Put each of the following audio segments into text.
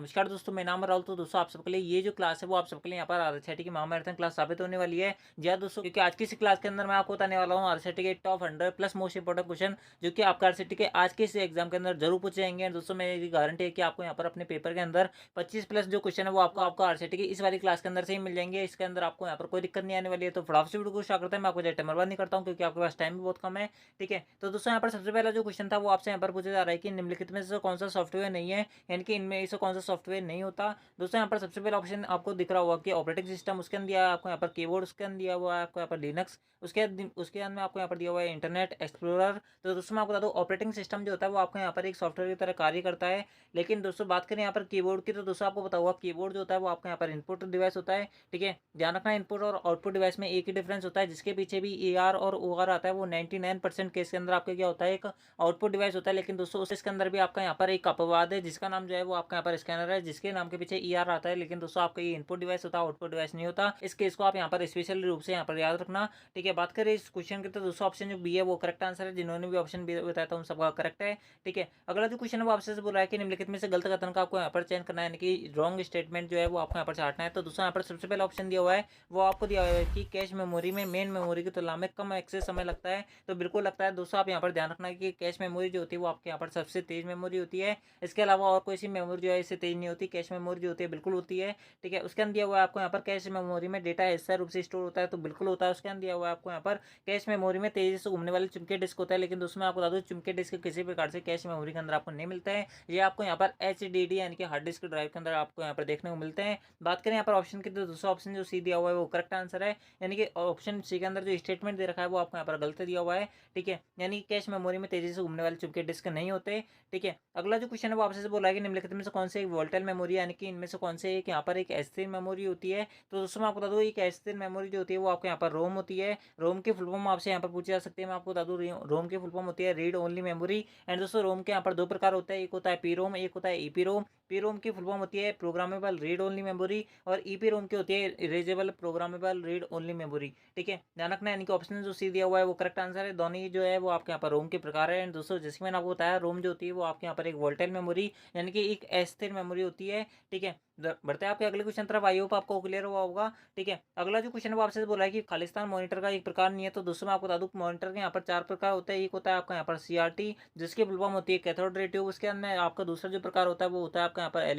नमस्कार दोस्तों, मेरा नाम है राहुल। तो दोस्तों आप सबके लिए ये जो क्लास है वो आप सबके लिए यहाँ पर आरसीईटी की महामैराथन क्लास साबित होने वाली है। जी हाँ दोस्तों, क्योंकि आज की इस क्लास के अंदर मैं आपको बताने वाला हूँ आरसीईटी के top 100 plus most important question जो कि आपका आरसीईटी के आज के इस एग्जाम के अंदर जरूर पूछे जाएंगे। दोस्तों मेरी गारंटी है कि आपको यहाँ पर अपने पेपर के अंदर 25 प्लस जो क्वेश्चन है वो आपको आरसीईटी की इस वाली क्लास के अंदर से ही मिल जाएंगे। इसके अंदर आपको यहाँ पर कोई दिक्कत नहीं आने वाली है। तो फटाफट से वीडियो को स्टार्ट करते हैं। मैं आपको टाइम बर्बाद नहीं करता हूँ क्योंकि आपके पास टाइम भी बहुत कम है। ठीक है, तो दोस्तों यहाँ पर सबसे पहला जो क्वेश्चन था वो आपसे यहाँ पर पूछा जा रहा है कि निम्नलिखित में से कौन सा सॉफ्टवेयर नहीं है, यानी कि इनमें से कौन सा सॉफ्टवेयर नहीं होता। दोस्तों यहाँ पर सबसे पहला ऑप्शन आपको दिख रहा होगा कि ऑपरेटिंग सिस्टम, उसके अंदर दिया है आपको यहाँ पर कीबोर्ड, उसके अंदर दिया हुआ है आपको यहाँ पर लिनक्स, उसके अंदर आपको यहाँ पर दिया हुआ है इंटरनेट एक्सप्लोरर। तो दोस्तों मैं आपको बता दूँ ऑपरेटिंग सिस्टम जो होता है वो आपको यहाँ पर एक सॉफ्टवेयर की तरह कार्य करता है। लेकिन दोस्तों बात करें यहाँ पर कीबोर्ड की, तो दोस्तों आपको पता होगा कीबोर्ड जो होता है वो आपको यहाँ पर इनपुट डिवाइस होता है। ठीक है, ध्यान रखना इनपुट और आउटपुट डिवाइस में एक ही डिफरेंस होता है, जिसके पीछे भी AR और OR आता है। वो 99% केस के अंदर आपके क्या होता है, एक आउटपुट डिवाइस होता है। लेकिन दोस्तों उसके अंदर भी आपका यहाँ पर एक अपवाद है जिसका नाम जो है वो आपका यहाँ पर स्कैनर है, जिसके नाम के पीछे ER आता है। लेकिन दोस्तों आपका ये इनपुट डिवाइस होता है, आउटपुट डिवाइस नहीं होता। इस केस को आप यहाँ पर स्पेशल रूप से यहाँ पर याद रखना। ठीक है, बात करें इस क्वेश्चन की, तो दोस्तों ऑप्शन जो बी है वो करेक्ट आंसर है। जिन्होंने भी ऑप्शन बी बताया था उन सबका करेक्ट है। ठीक है, अगला जो क्वेश्चन है वो आपसे बोला है कि निम्नलिखित में से गलत कथन का आपको यहाँ पर चयन करना है, यानी कि रॉन्ग स्टेटमेंट जो है वो आपको यहाँ पर छाटना है। तो दोस्तों यहाँ पर सबसे पहला ऑप्शन दिया हुआ है वो आपको दिया हुआ है कि कैश मेमोरी में मेन मेमोरी की तुलना में कम एक्सेस समय लगता है। तो बिल्कुल लगता है दोस्तों, आप यहाँ पर ध्यान रखना कि कैश मेमोरी जो होती है वो आपके यहाँ पर सबसे तेज मेमोरी होती है। इसके अलावा और कोई सी मेमोरी जो है इससे तेज नहीं होती, कैश मेमोरी जो होती है बिल्कुल होती है। ठीक है, उसके अंदर दिया हुआ है आपको यहाँ पर कैश मेमोरी में डेटा स्थिर रूप से स्टोर होता है, तो बिल्कुल होता है। उसके अंदर दिया हुआ है आपको यहाँ पर कैश मेमोरी में तेजी से घूमने वाले चुमके डिस्क होता है। लेकिन दोस्तों मैं आपको बता दूं चुमके डिस्क किसी प्रकार से कैश मेमोरी के अंदर आपको नहीं मिलता है। ये आपको यहाँ पर HDD यानी कि हार्ड डिस्क ड्राइव के अंदर आपको यहाँ पर देखने को मिलते हैं। बात करें यहाँ पर ऑप्शन की, तो दूसरा ऑप्शन जो सी दिया हुआ है वो करेक्ट आंसर है, यानी कि ऑप्शन सी के अंदर जो स्टेटमेंट दे रखा है वो आपको यहाँ पर गलत दिया हुआ है। ठीक है, यानी कैश मेमोरी में तेजी से घूमने वाले चुमके डिस्क नहीं होते। ठीक है, अगला जो क्वेश्चन है वो आपसे से बोला है कि निम्नलिखित में से कौन से एक वोल्टेल मेमोरी, यानी कि इनमें से कौन से एक यहाँ पर एक अस्थिर मेमोरी होती है। तो दोस्तों मैं आपको बता दूं एक अस्थिर मेमोरी जो होती है वो आपको यहाँ पर रोम होती है। रोम की फुल फॉर्म आपसे यहाँ पर पूछी जा सकती है। मैं आपको बता दूं रोम की फुल फॉर्म होती है रीड ओनली मेमोरी। एंड दोस्तों रोम के यहाँ पर दो प्रकार होता है, एक होता है पी रोम, एक होता है ईपी रोम। पी रोम की फुल फॉर्म होती है प्रोग्रामेबल रीड ओनली मेमोरी, और ईपी रोम की होती है erasable programmable read only memory. ठीक है, ध्यान रखना, यानी कि ऑप्शन जो सी दिया हुआ है वो करेक्ट आंसर है। दोनों ही जो है वो आपके यहाँ पर रोम के प्रकार है। एंड दोस्तों जैसे मैंने आपको बताया रोम जो होती है वो आपके यहाँ पर एक वोल्टाइल मेमोरी यानी कि एक अस्थिर मेमोरी होती है। ठीक है, बढ़ते हैं आपके अगले क्वेश्चन तरफ। आई होप आपको क्लियर हुआ होगा। ठीक है, अगला जो क्वेश्चन है वो आपसे बोला है कि खालिस्तान मॉनिटर का एक प्रकार नहीं है। तो दोस्तों मैं आपको बता दूं मॉनिटर के यहाँ पर 4 प्रकार होते हैं। एक होता है आपका यहाँ पर CRT, जिसकी फुल फॉर्म होती है कैथोड रे ट्यूब। उसके अंदर आपका दूसरा जो प्रकार होता है वो होता है आपका यहाँ पर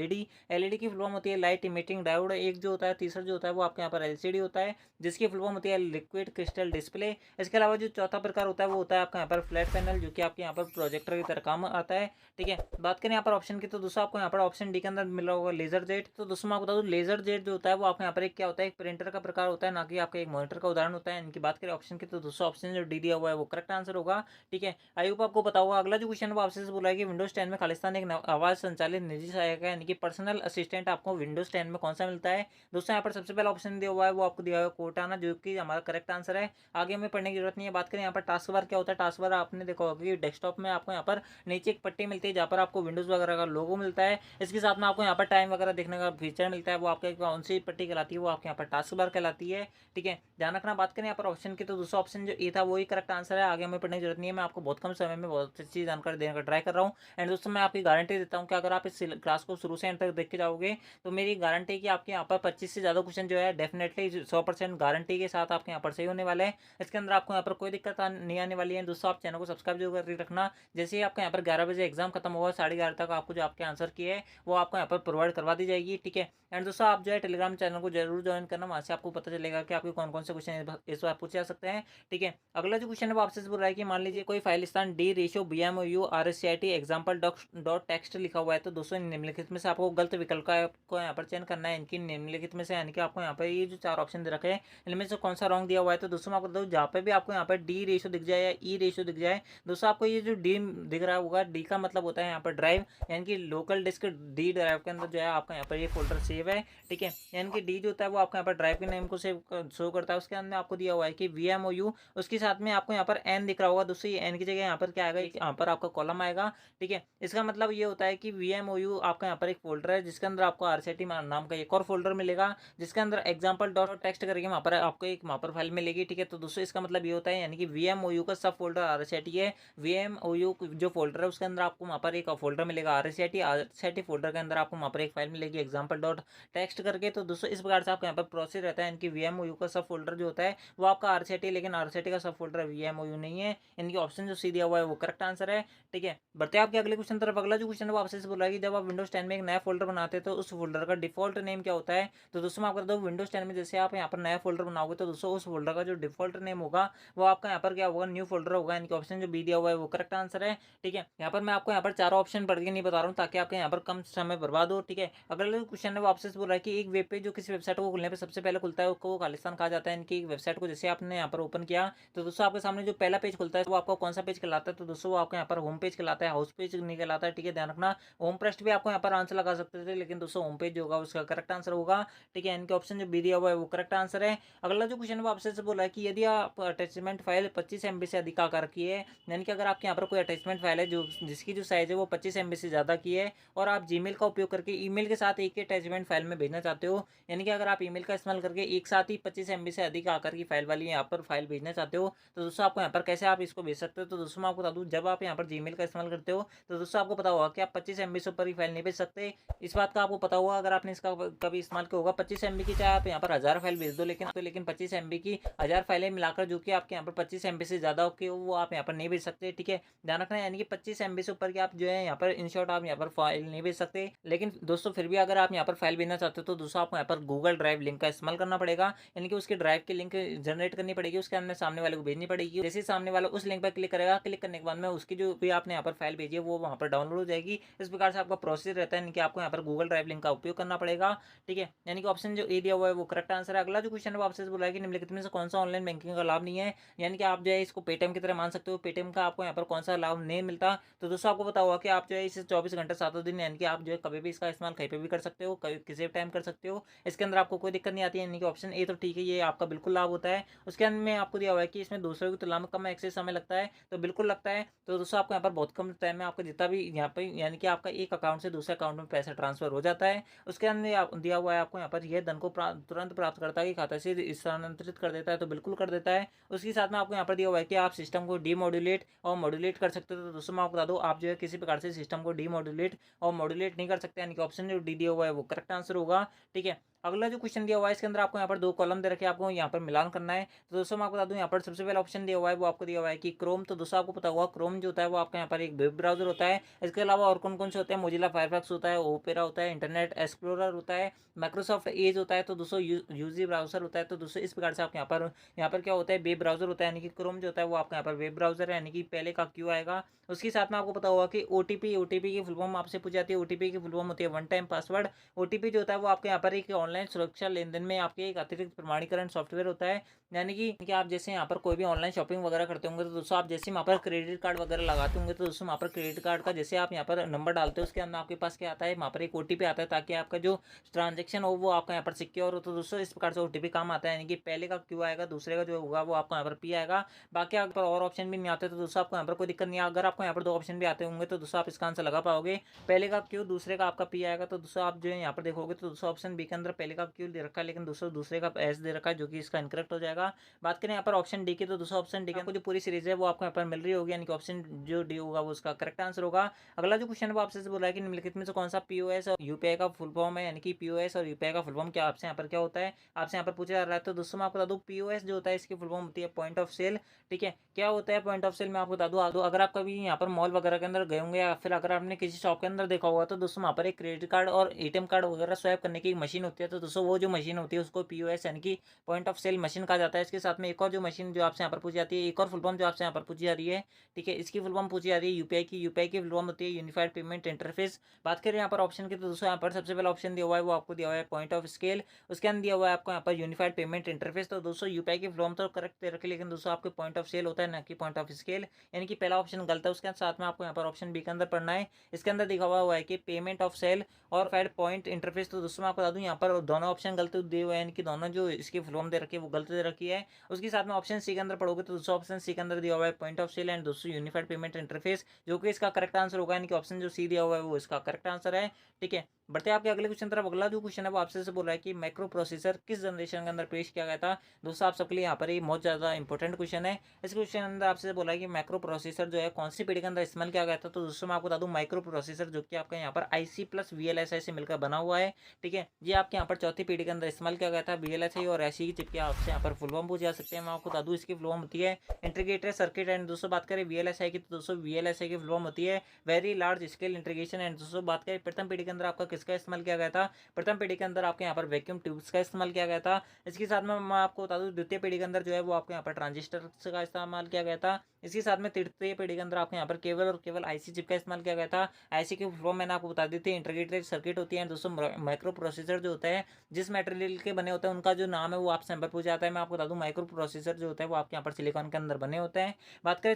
LED की फुल फॉर्म होती है लाइट इमिटिंग डायोड। एक जो होता है तीसरा जो होता है वो आपके यहाँ पर LCD होता है, जिसकी फुल फॉर्म होती है लिक्विड क्रिस्टल डिस्प्ले। इसके अलावा जो चौथा प्रकार होता है वो होता है आपका यहाँ पर फ्लैट पैनल, जो कि आपके यहाँ पर प्रोजेक्टर की तरह काम आता है। ठीक है, बात करें यहाँ पर ऑप्शन की, तो दोस्तों आपको यहाँ पर ऑप्शन डी के अंदर मिला होगा लेजर जेट। तो दोस्तों मैं आपको बता दूं लेजर जेट जो होता है वो आपको यहाँ पर एक क्या होता है, एक प्रिंटर का प्रकार होता है, ना कि आपका एक मॉनिटर का उदाहरण होता है। इनकी बात करें ऑप्शन की, तो दोस्तों ऑप्शन जो डी दिया हुआ है वो करेक्ट आंसर होगा। ठीक है, आई होप आपको पता होगा। अगला जो क्वेश्चन वो आपसे बोला है कि विंडोज 10 में खालिस्तान एक आवाज संचालित निजी सहायक है, यानी कि पर्सनल असिस्टेंट आपको विंडोज 10 में कौन सा मिलता है। दोस्तों यहाँ पर सबसे पहला ऑप्शन दिया हुआ है वो आपको दिया हुआ है कोर्टाना, जो कि हमारा करेक्ट आंसर है। आगे हमें पढ़ने की जरूरत नहीं है। बात करें यहाँ पर टास्क बार क्या होता है, टास्क बार आपने देखा होगा कि डेस्कटॉप में आपको यहाँ पर नीचे एक पट्टी मिलती है जहाँ पर आपको विंडोज वगैरह का लोगो मिलता है। इसके साथ में आपको यहाँ पर टाइम वगैरह देखने का फीचर मिलता है, वो आपके कौन सी पट्टी कहलाती है, वो आपके यहाँ पर टास्क बार कहलाती है। ठीक है, ध्यान रखना। बात करें यहाँ पर ऑप्शन की, तो दूसरा ऑप्शन जो ए था वही करेक्ट आंसर है। आगे हमें पढ़ने की जरूरत नहीं है। मैं आपको बहुत कम समय में बहुत अच्छी जानकारी देने का ट्राई कर रहा हूँ। एंड दोस्तों मैं आपकी गारंटी देता हूँ कि अगर आप इस क्लास को शुरू से एंड तक देख के जाओगे तो मेरी गारंटी है कि आपके यहाँ पर 25 से ज़्यादा क्वेश्चन जो है डेफिनेटली 100% गारंटी के साथ आपके यहाँ पर सही होने वाले हैं। इसके अंदर आपको यहाँ पर कोई दिक्कत नहीं आने वाली है। दोस्तों आप चैनल को सब्सक्राइब जरूर करके रखना। जैसे ही आपका यहाँ पर 11 बजे एग्जाम खत्म होगा, 11:30 तक आपको जो आपके आंसर किए हैं वो आपको यहाँ पर प्रोवाइड करवा दी जाएगी। ठीक है, एंड दोस्तों आप जो है टेलीग्राम चैनल को जरूर ज्वाइन करना, वहाँ से आपको पता चलेगा कि आपके कौन कौन से क्वेश्चन इस बार पूछे जा सकते हैं। ठीक है, अगला जो क्वेश्चन है वो आपसे बोल रहा है कि मान लीजिए कोई फाइल स्थान D ratio BMOU RSCIT example dot text लिखा हुआ है। तो दोस्तों निम्नलिखित में से आपको गलत विकल्प को यहाँ पर चयन करना है। इनकी निम्नलिखित में से यानी कि आपको यहाँ पर ये जो 4 ऑप्शन दे रखे हैं इनमें से कौन सा रॉन्ग दिया हुआ है। तो दोस्तों मैं आपको बताऊँ जहाँ पे भी आपको यहाँ पर डी रेशो दिख जाए या ई रेशो दिख जाए, दोस्तों आपको ये जो डी दिख रहा होगा, डी का मतलब होता है यहाँ पर ड्राइव, यानी कि लोकल डिस्क डी ड्राइव के अंदर जो है आपका यहाँ पर ये फोल्डर सेव है, ठीक है। यानी कि डी जो होता है वो आपका यहाँ पर ड्राइव के नेम को सेव शो करता है। उसके अंदर आपको दिया हुआ है कि VMOU, उसके साथ में आपको यहाँ पर एन दिख रहा होगा दोस्तों। ये एन की जगह यहाँ पर क्या आएगा, यहाँ पर आपका कॉलम आएगा, ठीक है। इसका मतलब ये होता है कि VMOU आपका यहाँ पर एक फोल्डर है जिसके अंदर आपको RCT नाम का एक और फोल्डर मिलेगा, जिसके अंदर एग्जाम्पल डॉट टेक्स्ट करके वहाँ पर आपको एक वहाँ पर फाइल मिलेगी, ठीक है। तो दोस्तों इसका मतलब ये होता है यानी कि VMOU का सब फोल्डर RCT है। VMOU जो फोल्डर है उसके अंदर आपको वहाँ पर एक फोल्डर मिलेगा RCT फोल्डर के अंदर आपको वहाँ पर एक फाइल मिलेगी एग्जाम्पल डॉट टेक्स्ट करके। तो दोस्तों इस प्रकार से आपका यहाँ पर प्रोसेस रहता है। इनकी VMOU का सब फोल्डर जो होता है वो आपका RCT, लेकिन RCT का सब फोल्डर VMOU नहीं है। इनकी ऑप्शन जो सी दिया हुआ है वो करेक्ट आंसर है, ठीक है। बढ़ते हैं आपके अगले क्वेश्चन तरफ। अगला जो क्वेश्चन है वो आपसे बोल रहा है कि जब आप विंडोज 10 में एक नया फोल्डर बनाते हैं तो उस फोल्डर का डिफॉल्ट नेम क्या होता है। तो दोस्तों मैं आपको बता दूं, विंडोज 10 में जैसे आप यहाँ पर नया फोल्डर बनाओगे तो दोस्तों उस फोल्डर का जो डिफॉल्ट नेम होगा वो आपका यहाँ पर क्या होगा, न्यू फोल्डर होगा। इनके ऑप्शन जो बी दिया हुआ है वो करेक्ट आंसर है, ठीक है। यहाँ पर मैं आपको यहाँ पर चारों ऑप्शन पढ़ के नहीं बता रहा हूँ ताकि आपके यहाँ पर कम समय बर्बाद हो, ठीक है। अगला क्वेश्चन है वो आपसे बोल रहा है कि एक वेब पेज जो किसी वेबसाइट को खुलने पर सबसे पहले खुलता है उसको खालिस्तान कहा जाता है। इनकी वेबसाइट को जैसे आपने यहाँ पर ओपन किया तो दोस्तों आपके सामने जो पहला पेज खुलता है वो आपको कौन सा पेज कहलाता है। तो दोस्तों वो आपको यहाँ पर होम पेज कहलाता है, हाउस पेज नहीं कहलाता है, ठीक है। ध्यान रखना, होम पृष्ठ भी आपको यहाँ पर आंसर लगा सकते थे, लेकिन दोस्तों होम पेज जो होगा उसका करेक्ट आंसर होगा, ठीक है। इनके ऑप्शन जो बी दिया हुआ है वो करेक्ट आंसर है। अगला जो क्वेश्चन है वो आपसे बोला है कि यदि आप अटैचमेंट फाइल 25 MB से अधिक आकार की है, यानी कि अगर आपके यहाँ पर कोई अटैचमेंट फाइल है जो जिसकी जो साइज है वो 25 MB से ज़्यादा की है और आप जीमेल का उपयोग करके ईमेल के साथ एक ही अटैचमेंट फाइल में भेजना चाहते हो, यानी कि अगर आप ईमेल का इस्तेमाल करके एक साथ ही 25 MB से अधिक आकार की फाइल वाली यहाँ पर फाइल भेजना चाहते हो, तो दोस्तों आपको यहाँ पर कैसे आप इसको भेज सकते हो। तो दोस्तों मैं आपको बता दूँ, जब आप यहाँ पर जीमेल का इस्तेमाल करते हो तो दोस्तों आपको पता होगा कि आप 25 MB से ऊपर की फाइल नहीं भेज सकते। इस बात का आपको पता होगा अगर आपने इसका कभी इस्तेमाल किया होगा। 25 MB की चाहे आप यहाँ पर 1000 फाइल भेज दो, लेकिन 25 MB की 1000 फाइलें मिलाकर जो कि आपके यहाँ पर 25 MB से ज़्यादा हो वो आप यहाँ पर नहीं भेज सकते, ठीक है। ध्यान रखना, यानी कि 25 MB से ऊपर की आप जो है यहाँ पर इन शॉर्ट आप यहाँ पर फाइल नहीं भेज सकते। लेकिन दोस्तों फिर भी अगर आप यहाँ पर फाइल भेजना चाहते हो तो दोस्तों आपको यहाँ पर गूगल ड्राइव लिंक का इस्तेमाल करना पड़ेगा, यानी कि उसके ड्राइव की लिंक जनरेट करनी पड़ेगी, उसके अंदर सामने वाले को भेजनी पड़ेगी। जैसे सामने वाला उस लिंक पर क्लिक करेगा, क्लिक करने के बाद में उसकी जो भी आपने यहाँ पर फाइल भेजी है वो वहाँ पर डाउनलोड हो जाएगी। इस प्रकार से आपका प्रोसेस रहता है, यानी कि आपको यहाँ पर गूगल ड्राइव लिंक का उपयोग करना पड़ेगा, ठीक है। यानी कि ऑप्शन जो ए दिया हुआ है वो करेक्ट आंसर है। अगला जो क्वेश्चन है वो आपसे बोला है कि निम्नलिखित में से कौन सा ऑनलाइन बैंकिंग का लाभ नहीं है, यानी कि आप जो है इसको पेटीएम की तरह मान सकते हो। पेटीएम का आपको यहाँ पर कौन सा लाभ नहीं मिलता। तो दोस्तों आपको पता होगा कि आप जो है इसे 24 घंटे 7 दिन, यानी कि आप जो है कभी भी इसका इस्तेमाल कहीं पे भी कर सकते हो, कभी किसी भी टाइम कर सकते हो। इसके अंदर आपको कोई दिक्कत नहीं आती है, यानी कि ऑप्शन ए तो ठीक है, ये आपका बिल्कुल लाभ होता है। उसके अंदर में आपको दिया हुआ है कि इसमें दूसरों की तुलना में कम एक्सेस समय लगता है, तो बिल्कुल लगता है। तो दोस्तों आपको यहाँ पर बहुत कम टाइम में आपका जितना भी यहाँ पे यानी कि आपका एक अकाउंट से दूसरे अकाउंट में पैसा ट्रांसफर हो जाता है। उसके अंदर दिया हुआ है आपको यहाँ पर यह धन को तुरंत प्राप्तकर्ता के खाते से स्थानांतरित कर देता है, तो बिल्कुल कर देता है। उसके साथ में आपको यहाँ पर दिया हुआ है कि आप सिस्टम को डीमॉड्यूलेट और मॉड्यूलेट कर सकते हो। तो दोस्तों मैं आपको बता दूँ, आप जो है किसी प्रकार से सिस्टम को डीमॉड्यूलेट और मॉड्यूलेट नहीं कर सकते, यानी कि ऑप्शन जो डी दिया हुआ है वो करेक्ट आंसर होगा, ठीक है। अगला जो क्वेश्चन दिया हुआ है इसके अंदर आपको यहाँ पर 2 कॉलम दे रखे हैं, आपको यहाँ पर मिलान करना है। तो दोस्तों मैं आपको बता दूं, यहाँ पर सबसे पहला ऑप्शन दिया हुआ है वो आपको दिया हुआ है कि क्रोम। तो दोस्तों आपको पता होगा क्रोम जो होता है वो आपका यहाँ पर एक वेब ब्राउजर होता है। इसके अलावा और कौन कौन से होते हैं, मोजिला फायरफॉक्स होता है, ओपेरा होता है, इंटरनेट एक्सप्लोरर होता है, माइक्रोसॉफ्ट एज होता है, तो दोस्तों यूजी ब्राउजर होता है। तो दोस्तों इस प्रकार से आपके यहाँ पर क्या होता है, वेब ब्राउजर होता है, यानी कि क्रोम जो होता है वो आपका यहाँ पर वेब ब्राउजर है, यानी कि पहले का क्यू आएगा। उसके साथ में आपको पता होगा कि ओटीपी की फुल फॉर्म आपसे पूछ जाती है। ओटीपी की फुल फॉर्म होती है वन टाइम पासवर्ड। ओटीपी जो होता है वो आपके यहाँ पर एक ऑनलाइन सुरक्षा लेनदेन में आपके एक अतिरिक्त प्रमाणीकरण सॉफ्टवेयर होता है, यानी कि आप जैसे यहाँ पर कोई भी ऑनलाइन शॉपिंग वगैरह करते होंगे तो दोस्तों आप जैसे वहाँ पर क्रेडिट कार्ड वगैरह लगाते होंगे तो दोस्तों वहाँ पर क्रेडिट कार्ड का जैसे आप यहाँ पर नंबर डालते हो उसके अंदर आपके पास क्या आता है, वहाँ पर एक ओटीपी आता है ताकि आपका जो ट्रांजेक्शन हो वो आपका यहाँ पर सिक्योर हो। तो दोस्तों इस प्रकार से ओटीपी काम आता है, यानी कि पहले का क्यू आएगा, दूसरे का जो होगा वो आपको यहाँ पर पी आएगा। बाकी यहाँ पर और ऑप्शन भी नहीं आते तो दोस्तों आपको यहाँ पर कोई दिक्कत नहीं है। अगर आपको यहाँ पर 2 ऑप्शन भी आते होंगे तो दोस्तों आप इसका आंसर लगा पाओगे। पहले का क्यू, दूसरे का आपका पी आएगा। तो दोस्तों आप जो है यहाँ पर देखोगे तो दोस्तों ऑप्शन बी के अंदर पहले का क्यू दे रखा है, लेकिन दूसरे का एस दे रखा है, जो कि इसका इनकरेक्ट हो जाएगा। बात करें यहाँ पर ऑप्शन डी की, तो दूसरा ऑप्शन डी को जो पूरी सीरीज है वो आपको यहाँ पर मिल रही होगी, यानी कि ऑप्शन जो डी होगा वो उसका करेक्ट आंसर होगा। अगला जो क्वेश्चन है वो आपसे बोला है कि निम्नलिखित में से कौन सा पीओएस और यूपीआई का फुल फॉर्म है, यानी कि पीओएस और यूपीआई का फुल फॉर्म क्या आपसे यहाँ पर क्या होता है, आपसे यहाँ पर पूछा जा रहा है। तो दोस्तों मैं आपको बता दूं, पीओएस जो होता है इसकी फुल फॉर्म होती है पॉइंट ऑफ सेल, ठीक है। क्या होता है पॉइंट ऑफ सेल, मैं आपको बता दूं, अगर आप कभी यहाँ पर मॉल वगैरह के अंदर गए होंगे या फिर अगर आपने किसी शॉप के अंदर देखा होगा तो दोस्तों वहाँ पर एक क्रेडिट कार्ड और एटीएम कार्ड वगैरह स्वैप करने की मशीन होती है। है, तो दोस्तों वो जो मशीन होती है उसको पीओएस यानी कि पॉइंट ऑफ सेल मशीन कहा जाता है। इसके साथ में एक और जो मशीन जो आपसे यहाँ पर पूछी जाती है, एक और फुल फॉर्म जो आपसे यहाँ पर पूछी जा रही है, ठीक है, इसकी फुल फॉर्म पूछी जा रही है यूपीआई की फुल फॉर्म होती है यूनिफाइड पेमेंट इंटरफेस। बात करें यहाँ पर ऑप्शन की, तो दोस्तों यहाँ पर सबसे पहला ऑप्शन दिया हुआ है वो आपको दिया हुआ है पॉइंट ऑफ स्केल, उसके अंदर दिया हुआ है आपको यहाँ पर यूनिफाइड पेमेंट इंटरफेस। तो दोस्तों यूपीआई की फुल फॉर्म तो करेक्ट दे रखी, लेकिन दोस्तों आपके पॉइंट ऑफ सेल होता है ना कि पॉइंट ऑफ स्केल, यानी कि पहला ऑप्शन गलत है। उसके साथ में आपको यहाँ पर ऑप्शन बी के अंदर पढ़ना है, इसके अंदर दिखा हुआ है कि पेमेंट ऑफ सेल और फैड पॉइंट इंटरफेस। तो दोस्तों मैं आपको बता दूं यहाँ पर दोनों ऑप्शन गलत दिए हुए हैं, यानी कि दोनों जो इसकी फुल फॉर्म दे रखी है वो गलत दे रखी है। उसके साथ में ऑप्शन सी के अंदर पढ़ोगे तो दोस्तों ऑप्शन सी के अंदर दिया हुआ है पॉइंट ऑफ सेल एंड दोस्तों यूनिफाइड पेमेंट इंटरफेस, जो कि इसका करेक्ट आंसर होगा, यानी कि ऑप्शन जो सी दिया हुआ है वो इसका करेक्ट आंसर है। ठीक है, बढ़ते आपके अगले क्वेश्चन तरफ। अगला जो क्वेश्चन है वो आपसे बोल रहा है कि माइक्रो प्रोसेसर किस जनरेशन के अंदर पेश किया गया था। दोस्तों आप सबके लिए यहाँ पर ये बहुत ज़्यादा इंपॉर्टेंट क्वेश्चन है। इस क्वेश्चन के अंदर आपसे बोला है कि माइक्रो प्रोसेसर जो है कौन सी पीढ़ी के अंदर इस्तेमाल किया गया था। तो दोस्तों मैं आपको बता दूं माइक्रो प्रोसेसर जो कि आपका यहाँ पर आईसी प्लस वीएलएसआई से मिलकर बना हुआ है। ठीक है, ये आपके यहाँ पर चौथी पीढ़ी के अंदर इस्तेमाल किया गया था। वीएलएसआई और ऐसी की चिप के आपसे यहाँ पर फुल फॉर्म पूछ जा सकते हैं। मैं आपको बता दूं इसकी फुल फॉर्म होती है इंटीग्रेटेड सर्किट। एंड दोस्तों बात करें वीएलएसआई की, तो दोस्तों वीएलएसआई की फुल फॉर्म होती है very large scale integration. And दोस्तों बात करें प्रथम पीढ़ी के अंदर आपका किसका इस्तेमाल किया गया था। प्रथम पीढ़ी के अंदर आपके यहाँ पर वैक्यूम ट्यूब्स का इस्तेमाल किया गया था। इसके साथ में मैं आपको बता दूं द्वितीय पीढ़ी के अंदर जो है वो आपके यहाँ पर ट्रांजिस्टर का इस्तेमाल किया गया था। इसके साथ में तृतीय पीढ़ी के अंदर आपके यहाँ पर केवल और केवल आईसी चिप का इस्तेमाल किया गया था। आईसी की फुल फॉर्म मैंने आपको बता दी थी इंटीग्रेटेड सर्किट होती है। दोस्तों माइक्रो प्रोसेसर जो होता है जिस मटेरियल के बने होते हैं उनका जो नाम है वो आपसे यहाँ पर पूछा जाता है। मैं आपको बता दूं माइक्रो प्रोसेसर जो होता है वो आपके यहाँ पर सिलिकॉन के अंदर बने होते हैं। बात करें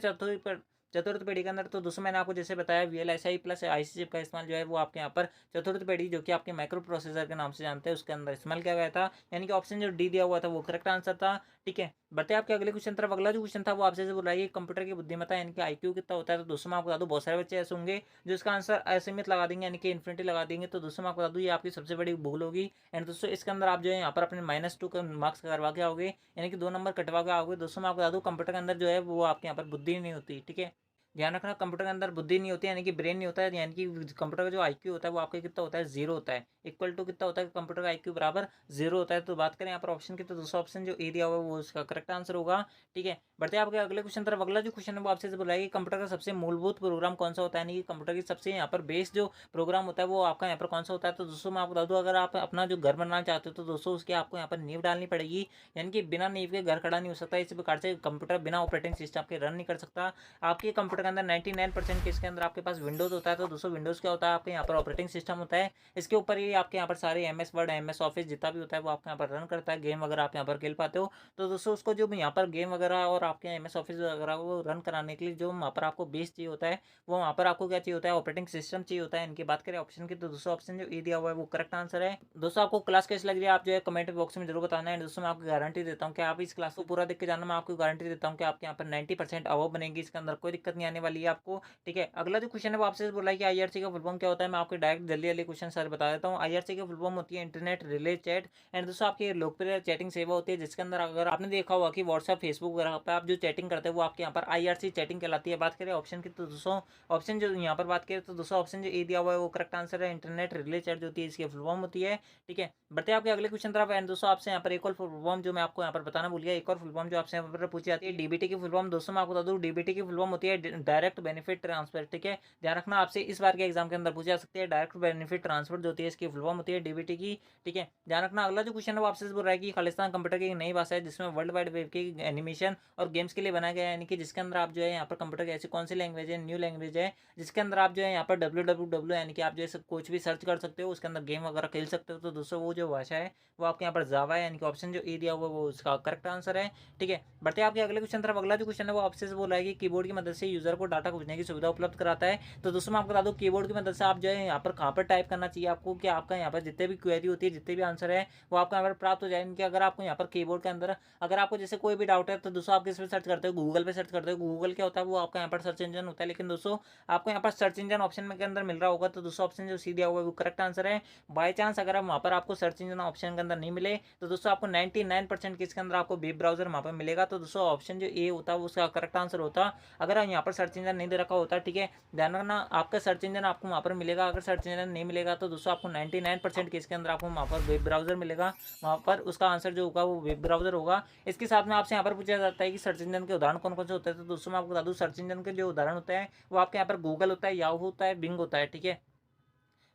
चतुर्थ पीढ़ी के अंदर, तो दोस्तों मैंने आपको जैसे बताया वीएलएसआई प्लस आईसी चिप का इस्तेमाल जो है वो आपके यहाँ पर चतुर्थ पीढ़ी जो कि आपके माइक्रो प्रोसेसर के नाम से जानते हैं उसके अंदर इस्तेमाल किया गया था, यानी कि ऑप्शन जो डी दिया हुआ था वो करेक्ट आंसर था। ठीक है, बढ़ते आपके अगले क्वेश्चन तरफ। अगला जो क्वेश्चन था वो आपसे बोल रहा है कि कंप्यूटर की बुद्धिमत्ता यानी कि आईक्यू कितना होता है। तो दोस्तों मैं आपको बता दूं बहुत सारे बच्चे ऐसे होंगे जो इसका आंसर असीमित लगा देंगे यानी कि इन्फिनिटी लगा देंगे। तो दोस्तों मैं आपको बता दूं ये आपकी सबसे बड़ी भूल होगी। एंड दोस्तों इसके अंदर आप जो है यहाँ पर अपने -2 का मार्क्स करवा के आओगे, यानी कि 2 नंबर कटवा के आओगे। दोस्तों मैं आपको बता दूं कंप्यूटर के अंदर जो है वो आपके यहाँ पर बुद्धि नहीं होती। ठीक है, ध्यान रखना कंप्यूटर के अंदर बुद्धि नहीं होती यानी कि ब्रेन नहीं होता है, यानी कि कंप्यूटर का जो आईक्यू होता है वो आपका कितना होता है 0 होता है। इक्वल टू कितना होता है कंप्यूटर का आईक्यू बराबर 0 होता है। तो बात करें यहाँ पर ऑप्शन की, तो दूसरा ऑप्शन जो ए दिया हुआ है वो उसका करेक्ट आंसर होगा। ठीक है, बढ़ते आपके अगले क्वेश्चन तरफ। अगला जो क्वेश्चन है वो आपसे बोला है कि कंप्यूटर का सबसे मूलभूत प्रोग्राम कौन सा होता है, यानी कि कंप्यूटर की सबसे यहाँ पर बेस जो प्रोग्राम होता है वो आपका यहाँ पर कौन सा होता है। तो दोस्तों मैं आपको बता दूँ अगर आप अपना जो घर बनाना चाहते हो तो दोस्तों उसके आपको यहाँ पर नींव डालनी पड़ेगी, यानी कि बिना नींव के घर खड़ा नहीं हो सकता। इसी प्रकार से कंप्यूटर बिना ऑपरेटिंग सिस्टम के रन नहीं कर सकता। आपके कंप्यूटर के अंदर 99% के इसके अंदर आपके पास विंडोज होता है। तो दोस्तों विंडोज क्या होता है आपके यहाँ पर ऑपरेटिंग सिस्टम होता है। इसके ऊपर ही आपके यहाँ पर सारे एमएस वर्ड एमएस ऑफिस जितना भी होता है वो आपके यहाँ पर रन करता है। गेम वगैरह आप यहाँ पर खेल पाते हो। तो दोस्तों उसको जो यहाँ पर गेम वगैरह और आपके एमएस ऑफिस वगैरह को रन कराने के लिए जो वहाँ पर आपको बेस चाहिए होता है वो वहाँ पर आपको क्या चाहिए होता है ऑपरेटिंग सिस्टम चाहिए होता है। इनकी बात करें ऑप्शन की, तो दोस्तों ऑप्शन जो ए दिया हुआ है वो करेक्ट आंसर है। दोस्तों आपको क्लास कैसी लग रही है आप जो है कमेंट बॉक्स में जरूर बताना है। दोस्तों मैं आपको गारंटी देता हूँ कि आप इस क्लास को पूरा देख के जाना, मैं आपको गारंटी देता हूँ कि आपके यहाँ पर 90% अबव बनेगी, इसके अंदर कोई दिक्कत नहीं आने वाली है आपको। ठीक है, अगला जो क्वेश्चन है वो आपसे बोला है कि आईआरसी का फुल फॉर्म क्या होता है। मैं आपको डायरेक्ट जल्दी जल्दी क्वेश्चन सारे बता देता हूँ। आईआरसी की फुल फॉर्म होती है इंटरनेट रिले चैट। एंड दोस्तों आपकी लोकप्रिय चैटिंग सेवा होती है जिसके अंदर अगर आपने देखा होगा कि व्हाट्सएप फेसबुक वगैरह पर आप जो चैटिंग करते हैं वो आपके यहाँ पर आईआरसी चैटिंग कहलाती है। बात करें ऑप्शन की, तो दोस्तों ऑप्शन जो यहाँ पर बात करें तो दोस्तों ऑप्शन जो ए दिया हुआ है वो करेक्ट आंसर है। इंटरनेट रिले चैट जो होती है इसकी फुल फॉर्म होती है। ठीक है, बढ़ते आपके अगले क्वेश्चन तरफ। एंड दोस्तों आपसे यहाँ पर एक और फुल फॉर्म जो मैं आपको यहाँ पर बताना भूल गया, एक और फुल फॉर्म जो आपसे यहाँ पर पूछी जाती है डीबीटी की फुल फॉर्म। दोस्तों मैं आपको बता दूँ डीबीटी की फुल फॉर्म होती है डायरेक्ट बेनिफिट ट्रांसफर। ठीक है, ध्यान रखना आपसे इस बार के एग्जाम के अंदर पूछा जा सकती है डायरेक्ट बेनिफिट ट्रांसफर जो होती है इसकी फुल फॉर्म होती है डीबीटी की। ठीक है, ध्यान रखना अगला जो क्वेश्चन है वो आपसे बोल रहा है कि खालिस्तान कंप्यूटर की एक नई भाषा है जिसमें वर्ल्ड वाइड वेब की एनिमेशन और गेम्स के लिए बनाया गया है, यानी कि जिसके अंदर आप जो है यहाँ पर कंप्यूटर की ऐसी कौन सी लैंग्वेज है न्यू लैंग्वेज है जिसके अंदर आप जो है यहाँ पर www यानी कि आप जो है कुछ भी सर्च कर सकते हो उसके अंदर गेम वगैरह खेल सकते हो। तो दोस्तों वो जो भाषा है वो आपके यहाँ पर जावा है, यानी कि ऑप्शन जो ए दिया हुआ वो उसका करेक्ट आंसर है। ठीक है, बढ़ते आपके अगले क्वेश्चन तरफ। अगला जो क्वेश्चन है वो आपसे बोल रहा है कि कीबोर्ड की मदद से यूजर को डाटा खोजने की सुविधा उपलब्ध कराता है। तो दोस्तों मैं आपको बता दूं कीबोर्ड की मदद से आप जो है यहाँ पर कहाँ पर टाइप करना चाहिए आपको कि आपका यहाँ पर जितने भी क्वेरी होती है जितने भी आंसर है वो आपको यहाँ पर प्राप्त हो जाए। इनके अगर आपको यहाँ पर कीबोर्ड के अंदर अगर आपको जैसे कोई भी डाउट है तो दोस्तों आप किस पे सर्च करते हो, गूगल पे सर्च करते हो। गूगल क्या होता है वो आपका यहाँ पर सर्च इंजन होता है, लेकिन दोस्तों आपको यहाँ पर सर्च इंजन ऑप्शन में के अंदर मिल रहा होगा। तो दोस्तों ऑप्शन जो सी दिया हुआ है वो करेक्ट आंसर है। बाई चांस अगर आप वहाँ पर आपको सर्च इंजन ऑप्शन के अंदर नहीं मिले तो दोस्तों आपको 99% के इसके अंदर आपको वेब ब्राउजर वहाँ पर मिलेगा। तो दोस्तों ऑप्शन जो ए होता है उसका करेक्ट आंसर होता अगर यहाँ पर सर्च इंजन नहीं दे रखा होता। ठीक है, ध्यान रखना आपका सर्च इंजन आपको वहाँ पर मिलेगा। अगर सर्च इंजन नहीं मिलेगा तो दोस्तों आपको 99% के इसके अंदर आपको वहाँ पर वेब ब्राउजर मिलेगा, वहाँ पर उसका आंसर जो होगा वो वेब ब्राउजर होगा। इसके साथ में आपसे यहाँ पर पूछा जाता है कि सर्च इंजन के उदाहरण कौन कौन से होते हैं। तो दोस्तों मैं आपको बता दूँ सर्च इंजन के जो उदाहरण होते हैं वो आपके यहाँ पर गूगल होता है, याहू होता है, बिंग होता है। ठीक है,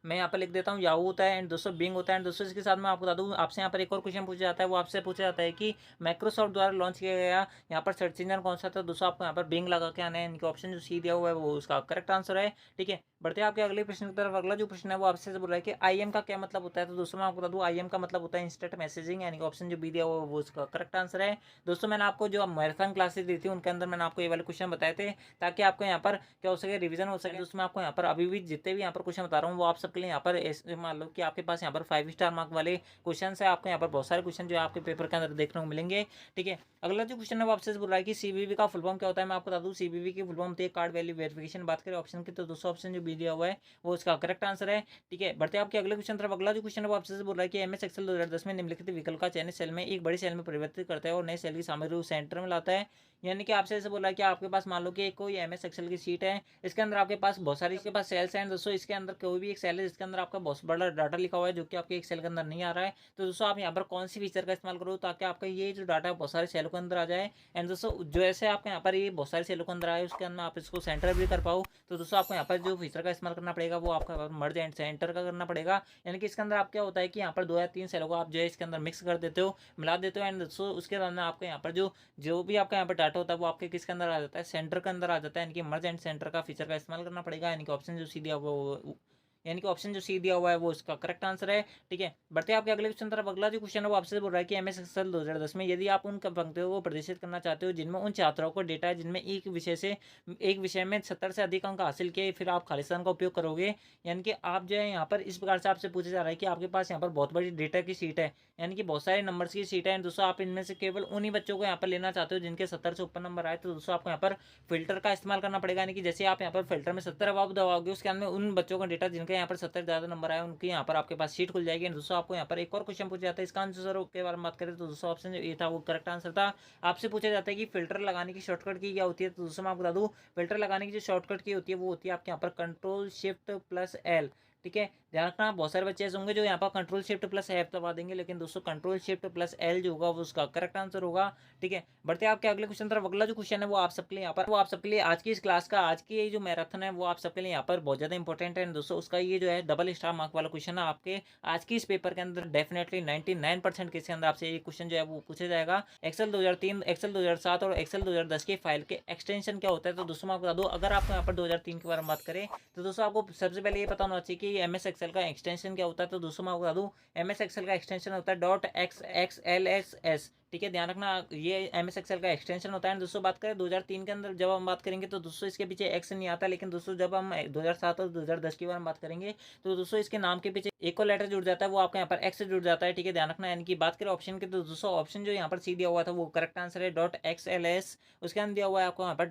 मैं यहाँ पर लिख देता हूँ याहू होता है एंड दोस्तों बिंग होता है। एंड दोस्तों इसके साथ मैं आपको बता दूँ, आपसे यहाँ पर एक और क्वेश्चन पूछा जाता है, वो आपसे पूछा जाता है कि माइक्रोसॉफ्ट द्वारा लॉन्च किया गया यहाँ पर सर्च इंजन कौन सा था। दोस्तों आपको यहाँ पर बिंग लगा के आना है, इनके ऑप्शन जो सी दिया हुआ है वो उसका करेक्ट आंसर है। ठीक है, बढ़ते हैं आपके अगले प्रश्न की तरफ। अगला जो प्रश्न है वो आपसे बोल रहा है कि आईएम का क्या मतलब होता है। तो दोस्तों मैं आपको बता दूँ, आईएम का मतलब होता है इंस्टेंट मैसेजिंग, यानी कि ऑप्शन जो बी दिया हुआ है वो उसका करेक्ट आंसर है। दोस्तों मैंने आपको जो मैराथन क्लासेस दी थी उनके अंदर मैंने आपको ये वाले क्वेश्चन बताए थे, ताकि आपको यहाँ पर क्या हो सके, रिवीजन हो सके। दोस्तों मैं आपको यहाँ पर अभी भी जितने भी यहाँ पर क्वेश्चन बता रहा हूँ वो आप सबके लिए यहाँ पर मान लो कि आपके पास यहाँ पर 5 स्टार मार्क वाले क्वेश्चन है। आपको यहाँ पर बहुत सारे क्वेश्चन जो है आपके पेपर के अंदर देखने को मिलेंगे। ठीक है, अगला जो क्वेश्चन है वो आपसे बोल रहा है कि सीवीवी का फुल फॉर्म क्या होता है। मैं आपको बता दूँ, सीवीवी की फुल फॉर्म होती है कार्ड वैल्यू वेरिफिकेशन। बात करें ऑप्शन की तो दोस्तों ऑप्शन जो बी दिया हुआ है वो उसका करेक्ट आंसर है। ठीक है, बढ़ते हैं आपके अगले क्वेश्चन तरफ। अगला जो क्वेश्चन है वो आपसे बोल रहा है कि एमएस एक्सेल 2010 में निम्नलिखित विकल्प का चयनित सेल में एक बड़ी सेल में परिवर्तित करता है और नए सेल की सामग्री को सेंटर में लाता है। यानी कि आपसे ऐसे बोला है कि आपके पास मान लो कि कोई एमएस एक्सेल की शीट है, इसके अंदर आपके पास बहुत सारी इसके पास सेल्स हैं। दोस्तों इसके अंदर कोई भी एक सेल है जिसके अंदर आपका बहुत बड़ा डाटा लिखा हुआ है जो कि आपके एक सेल के अंदर नहीं आ रहा है। तो दोस्तों आप यहाँ पर कौन सी फीचर का इस्तेमाल करो ताकि आपका ये जो डाटा है बहुत सारे सेलों के अंदर आ जाए। एंड दोस्तों जो ऐसे आपके यहाँ पर ये बहुत सारे सेलों के अंदर आए उसके अंदर आप इसको सेंटर भी कर पाओ। तो दोस्तों आपको यहाँ पर जो फीचर का इस्तेमाल करना पड़ेगा वो आपका मर्ज एंड सेंटर का करना पड़ेगा। यानी कि इसके अंदर आप क्या होता है कि यहाँ पर 2 या 3 सेलों को आप जो है इसके अंदर मिक्स कर देते हो, मिला देते हो। एंड दोस्तों उसके बाद में आपको यहाँ पर जो जो भी आपका यहाँ पर डाटा होता है वो आपके किसके अंदर आ जाता है, सेंटर के अंदर आ जाता है। यानी कि मर्ज एंड सेंटर का फीचर का इस्तेमाल करना पड़ेगा। यानी कि ऑप्शन जो सी दिया हुआ वो यानी कि ऑप्शन जो सी दिया हुआ है वो उसका करेक्ट आंसर है। ठीक है, बढ़ते हैं आपके अगले क्वेश्चन तरफ। अगला जो क्वेश्चन है वो आपसे बोल रहा है कि एमएस एक्सेल 2010 में यदि आप उन पंक्तियों को प्रदर्शित करना चाहते हो जिनमें उन छात्रों को डेटा है जिनमें एक विषय में 70 से अधिक अंक हासिल किए, फिर आप खालिस्तान का उपयोग करोगे। यानी कि आप जो है यहाँ पर इस प्रकार से आपसे पूछा जा रहा है कि आपके पास यहाँ पर बहुत बड़ी डेटा की सीट है, यानी कि बहुत सारे नंबर्स की सीट है। दोस्तों आप इनमें से केवल उन्हीं बच्चों को यहाँ पर लेना चाहते हो जिनके 70 से ऊपर नंबर आए। तो दोस्तों आपको यहाँ पर फिल्टर का इस्तेमाल करना पड़ेगा। यानी कि जैसे आप यहाँ पर फिल्टर में 70 अब आप दबाओगे उसके अंदर उन बच्चों का डेटा जिनके यहाँ पर 70 ज़्यादा नंबर आए उनकी यहाँ पर आपके पास सीट खुल जाएगी। दोस्तों आपको यहाँ पर एक और क्वेश्चन पूछा जाता है, इसका आंसर के बारे में बात करें तो दोस्तों ऑप्शन ये था वो करेक्ट आंसर था। आपसे पूछा जाता है कि फिल्टर लगाने की शॉर्टकट की क्या होती है। तो दोस्तों मैं आपको बता दूँ, फिल्टर लगाने की जो शॉर्टकट की होती है वो होती है आपके यहाँ पर कंट्रोल शिफ्ट प्लस एल। ठीक है, ध्यान रखना बहुत सारे बच्चे ऐसे होंगे जो यहाँ पर कंट्रोल शिफ्ट प्लस एफ दबा देंगे, लेकिन दोस्तों कंट्रोल शिफ्ट प्लस एल जो होगा वो उसका करेक्ट आंसर होगा। ठीक है, बढ़ते हैं आपके अगले क्वेश्चन तरफ। अगला जो क्वेश्चन है वो आप सबके लिए यहाँ पर वो आप सबके लिए आज की इस क्लास का आज की ये जो मैराथन है वो आप सबके लिए यहाँ पर बहुत ज़्यादा इंपॉर्टेंट है। दोस्तों उसका ये जो है डबल स्टार मार्क वाला क्वेश्चन है आपके आज की इस पेपर के अंदर डेफिनेटली 99% के अंदर आपसे ये क्वेश्चन जो है वो पूछा जाएगा। एक्सेल 2003, एक्सेल 2007 और एक्सेल 2010 के फाइल के एक्सटेंशन क्या होता है। तो दोस्तों मैं आपको बता दूँ, अगर आपको यहाँ पर 2003 के बारे में बात करें तो दोस्तों आपको सबसे पहले ये पता होना चाहिए कि एमएस एक्सेल का एक्सटेंशन क्या होता है। तो दोस्तों मैं आपको बता दूँ, एमएस एक्सेल का एक्सटेंशन होता है .xxlss। ठीक है, ध्यान रखना ये एमएस एक्सेल का एक्सटेंशन होता है। दोस्तों बात करें 2003 के अंदर जब हम बात करेंगे तो दोस्तों इसके पीछे एक्स नहीं आता, लेकिन दोस्तों जब हम 2007 और 2010 के बारे में बात करेंगे तो दोस्तों इसके नाम के पीछे एक और लेटर जुड़ जाता है, वो आपका यहाँ पर एक्स से जुड़ जाता है। ठीक है, ध्यान रखना। यानी कि बात करें ऑप्शन की तो दोस्तों ऑप्शन जो यहाँ पर सी दिया हुआ था वो करेक्ट आंसर है .xls। उसके अंदर दिया हुआ है आपको यहाँ पर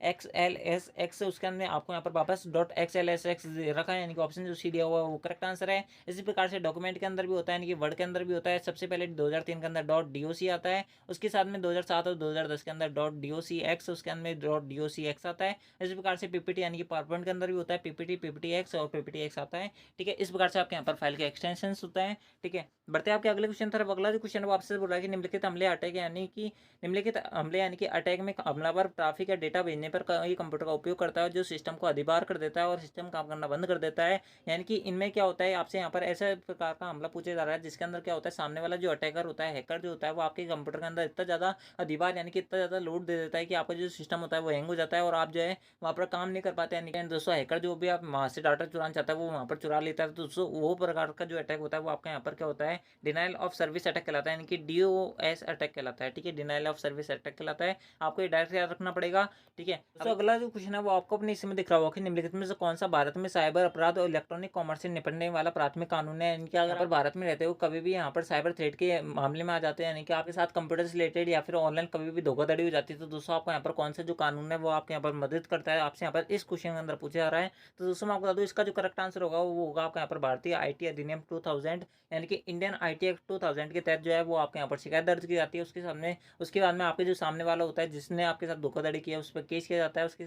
.xlsx, उसके अंदर आपको यहाँ पर वापस .xlsx रखा है, यानी कि ऑप्शन जो सी दिया हुआ है वो करेक्ट आंसर है। इसी प्रकार से डॉक्यूमेंट के अंदर भी होता है, यानी कि वर्ड के अंदर भी होता है। सबसे पहले 2003 के अंदर .doc आता है, उसके साथ में 2007 और 2010 के अंदर .docx, उसके अंदर .docx आता है। इसी प्रकार से पीपीटी यानी कि पावर पॉइंट के अंदर भी होता है पीपीटी, पीपीटीएक्स और पीपीटीएक्स आता है। ठीक है, इस प्रकार से आपके यहाँ पर फाइल के एक्सटेंशन होता है। ठीक है, बढ़ते हैं आपके अगले क्वेश्चन तरफ। अगला जो क्वेश्चन है वो आपसे बोल रहा है कि निम्नलिखित हमले अटैक यानी कि अटैक में हमलावर ट्रैफिक या डेटा भेजने पर कई कंप्यूटर का उपयोग करता है जो सिस्टम को अधिभार कर देता है और सिस्टम काम करना बंद कर देता है। यानी कि इनमें क्या होता है, आपसे यहाँ पर ऐसे प्रकार का हमला पूछा जा रहा है जिसके अंदर क्या होता है, सामने वाला जो अटैकर होता है, हैकर जो होता है, वो आपके कंप्यूटर के अंदर इतना ज़्यादा अधिभार यानी कि इतना ज़्यादा लोड दे देता है कि आपका जो सिस्टम होता है वो हैंग हो जाता है और आप जो है वहाँ पर काम नहीं कर पाते हैं। दोस्तों हैकर जो भी आप वहाँ से डाटा चुराना चाहता है वो वहाँ पर चुरा लेता है। तो दोस्तों वो प्रकार का जो अटैक होता है वो आपका यहाँ पर क्या होता है, डिनाइल ऑफ सर्विस अटैक कहलाता है, यानी कि DOS अटैक कहलाता है। ठीक है, डिनाइल ऑफ सर्विस अटैक कहलाता है, आपको ये डायरेक्ट याद रखना पड़ेगा। ठीक है, तो अगला जो क्वेश्चन है वो आपको अपने इसमें दिख रहा होगा कि निम्नलिखित में से कौन सा भारत में साइबर अपराध और इलेक्ट्रॉनिक कॉमर्स से निपटने वाला प्राथमिक कानून है। यानी कि अगर आप भारत में रहते हो कभी भी यहाँ पर साइबर थ्रेट के मामले में आ जाते हैं, यानी कि आपके साथ कंप्यूटर से रिलेटेड या फिर ऑनलाइन कभी भी धोखाधड़ी हो जाती है, तो दोस्तों आपको यहाँ पर कौन सा जो कानून है वो आपके यहाँ पर मदद करता है, आपसे यहाँ पर इस क्वेश्चन के अंदर पूछा जा रहा है। तो दोस्तों मैं आपको बता दूँ इसका जो करेक्ट आंसर होगा वो होगा आपका यहाँ पर भारतीय IT अधिनियम 2000, यानी कि इंडियन IT एक्ट 2000 के तहत जो है वो आपके यहाँ पर शिकायत दर्ज की जाती है। उसके बाद में आपके जो सामने वाला होता है जिसने आपके साथ धोखाधड़ी किया उस पर केस किया जाता है, उसके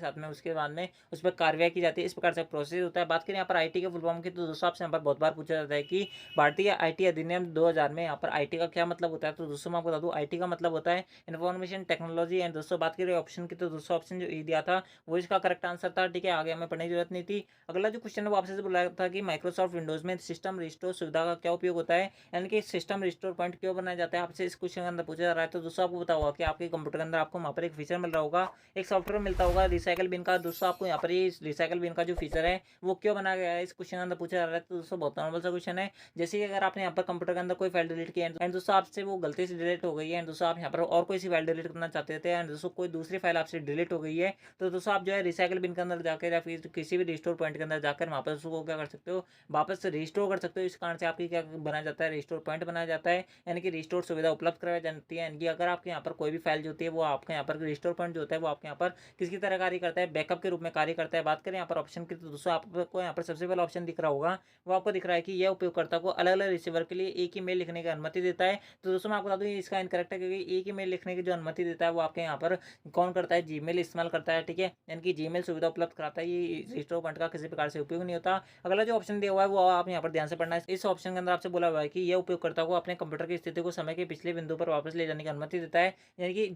बाद में उस पर कार्रवाई की जाती है। इस प्रकार से प्रोसेस होता है। बात करें यहाँ पर IT के फुल फॉर्म की तो दोस्तों आपसे यहाँ पर बहुत बार पूछा जाता है कि भारतीय IT अधिनियम 2000 में यहाँ पर IT का क्या मतलब होता है। तो दोस्तों मैं आपको बता दूँ आईटी का मतलब होता है इन्फॉर्मेशन टेक्नोलॉजी। एंड दोस्तों बात करें ऑप्शन की, तो दूसरा ऑप्शन जो ए दिया था वो इसका करेक्ट आंसर था। ठीक है, आगे हमें पढ़ने की जरूरत नहीं थी। अगला जो क्वेश्चन है वो आपसे बोला था कि माइक्रोसॉफ्ट विंडोज में सिस्टम रिस्टोर सुविधा का क्या उपयोग होता है, यानी कि सिस्टम रिस्टोर पॉइंट क्यों बनाया जाता है, आपसे इस क्वेश्चन के अंदर पूछा जा रहा है। तो दोस्तों आपको पता होगा कि आपके कंप्यूटर के अंदर आपको वहाँ पर एक फीचर मिल रहा होगा, एक सॉफ्टवेयर मिलता होगा रिसाइकल बिन का। दोस्तों आपको यहाँ पर ये रिसाइकल बिन का जो फीचर है वो क्यों बनाया गया है, इस क्वेश्चन के अंदर पूछा जा रहा है। तो दोस्तों बहुत नॉर्मल सा क्वेश्चन है, जैसे कि अगर आपने यहाँ पर कंप्यूटर के अंदर कोई फाइल डिलीट किया एंड दोस्तों आपसे वो गलती से डिलीट हो गई है, एंड दोस्तों आप यहाँ पर और कोई सी फाइल डिलीट करना चाहते थे, एंड दोस्तों कोई दूसरी फाइल आपसे डिलीट हो गई है, तो दोस्तों आप जो है रिसाइकल बिन के अंदर जाकर या फिर किसी भी रिस्टोर पॉइंट के अंदर जाकर वहाँ पर उसको क्या कर सकते हो, वापस से रिस्टोर कर सकते हो। इस कारण से आपकी क्या बनाया जाता है, रिस्टोर पॉइंट बनाया जाता है, यानी कि रिस्टोर सुविधा उपलब्ध कराई जाती है। यानी कि अगर आपके यहाँ पर कोई भी फाइल जो होती है वो आपके यहाँ पर रिस्टोर पॉइंट जो होता है वो आपके यहाँ पर किसकी तरह कार्य करता है, बैकअप के रूप में कार्य करता है। बात करें यहाँ पर ऑप्शन की, तो दोस्तों आपको यहाँ पर सबसे पहला ऑप्शन दिख रहा होगा, वो आपको दिख रहा है कि यह उपयोगकर्ता को अलग अलग रिसीवर के लिए एक ही मेल लिखने की अनुमति देता है। तो दोस्तों मैं आपको बता दूं इसका इनकरेक्ट है, क्योंकि एक ही मेल लिखने की जो अनुमति देता है वो आपके यहाँ पर कौन करता है, जीमेल इस्तेमाल करता है। ठीक है, यानी कि जीमेल सुविधा उपलब्ध कराता है, ये रिस्टोर पॉइंट का किसी प्रकार से उपयोग नहीं होता। अगला जो ऑप्शन दिया हुआ है वो आप यहाँ पर ध्यान से पढ़ना है। इस ऑप्शन के अंदर आपसे बोला हुआ है कि यह उपयोगकर्ता को अपने कंप्यूटर की स्थिति को समय के पिछले बिंदु पर वापस ले जाने की अनुमति देता है, यानी कि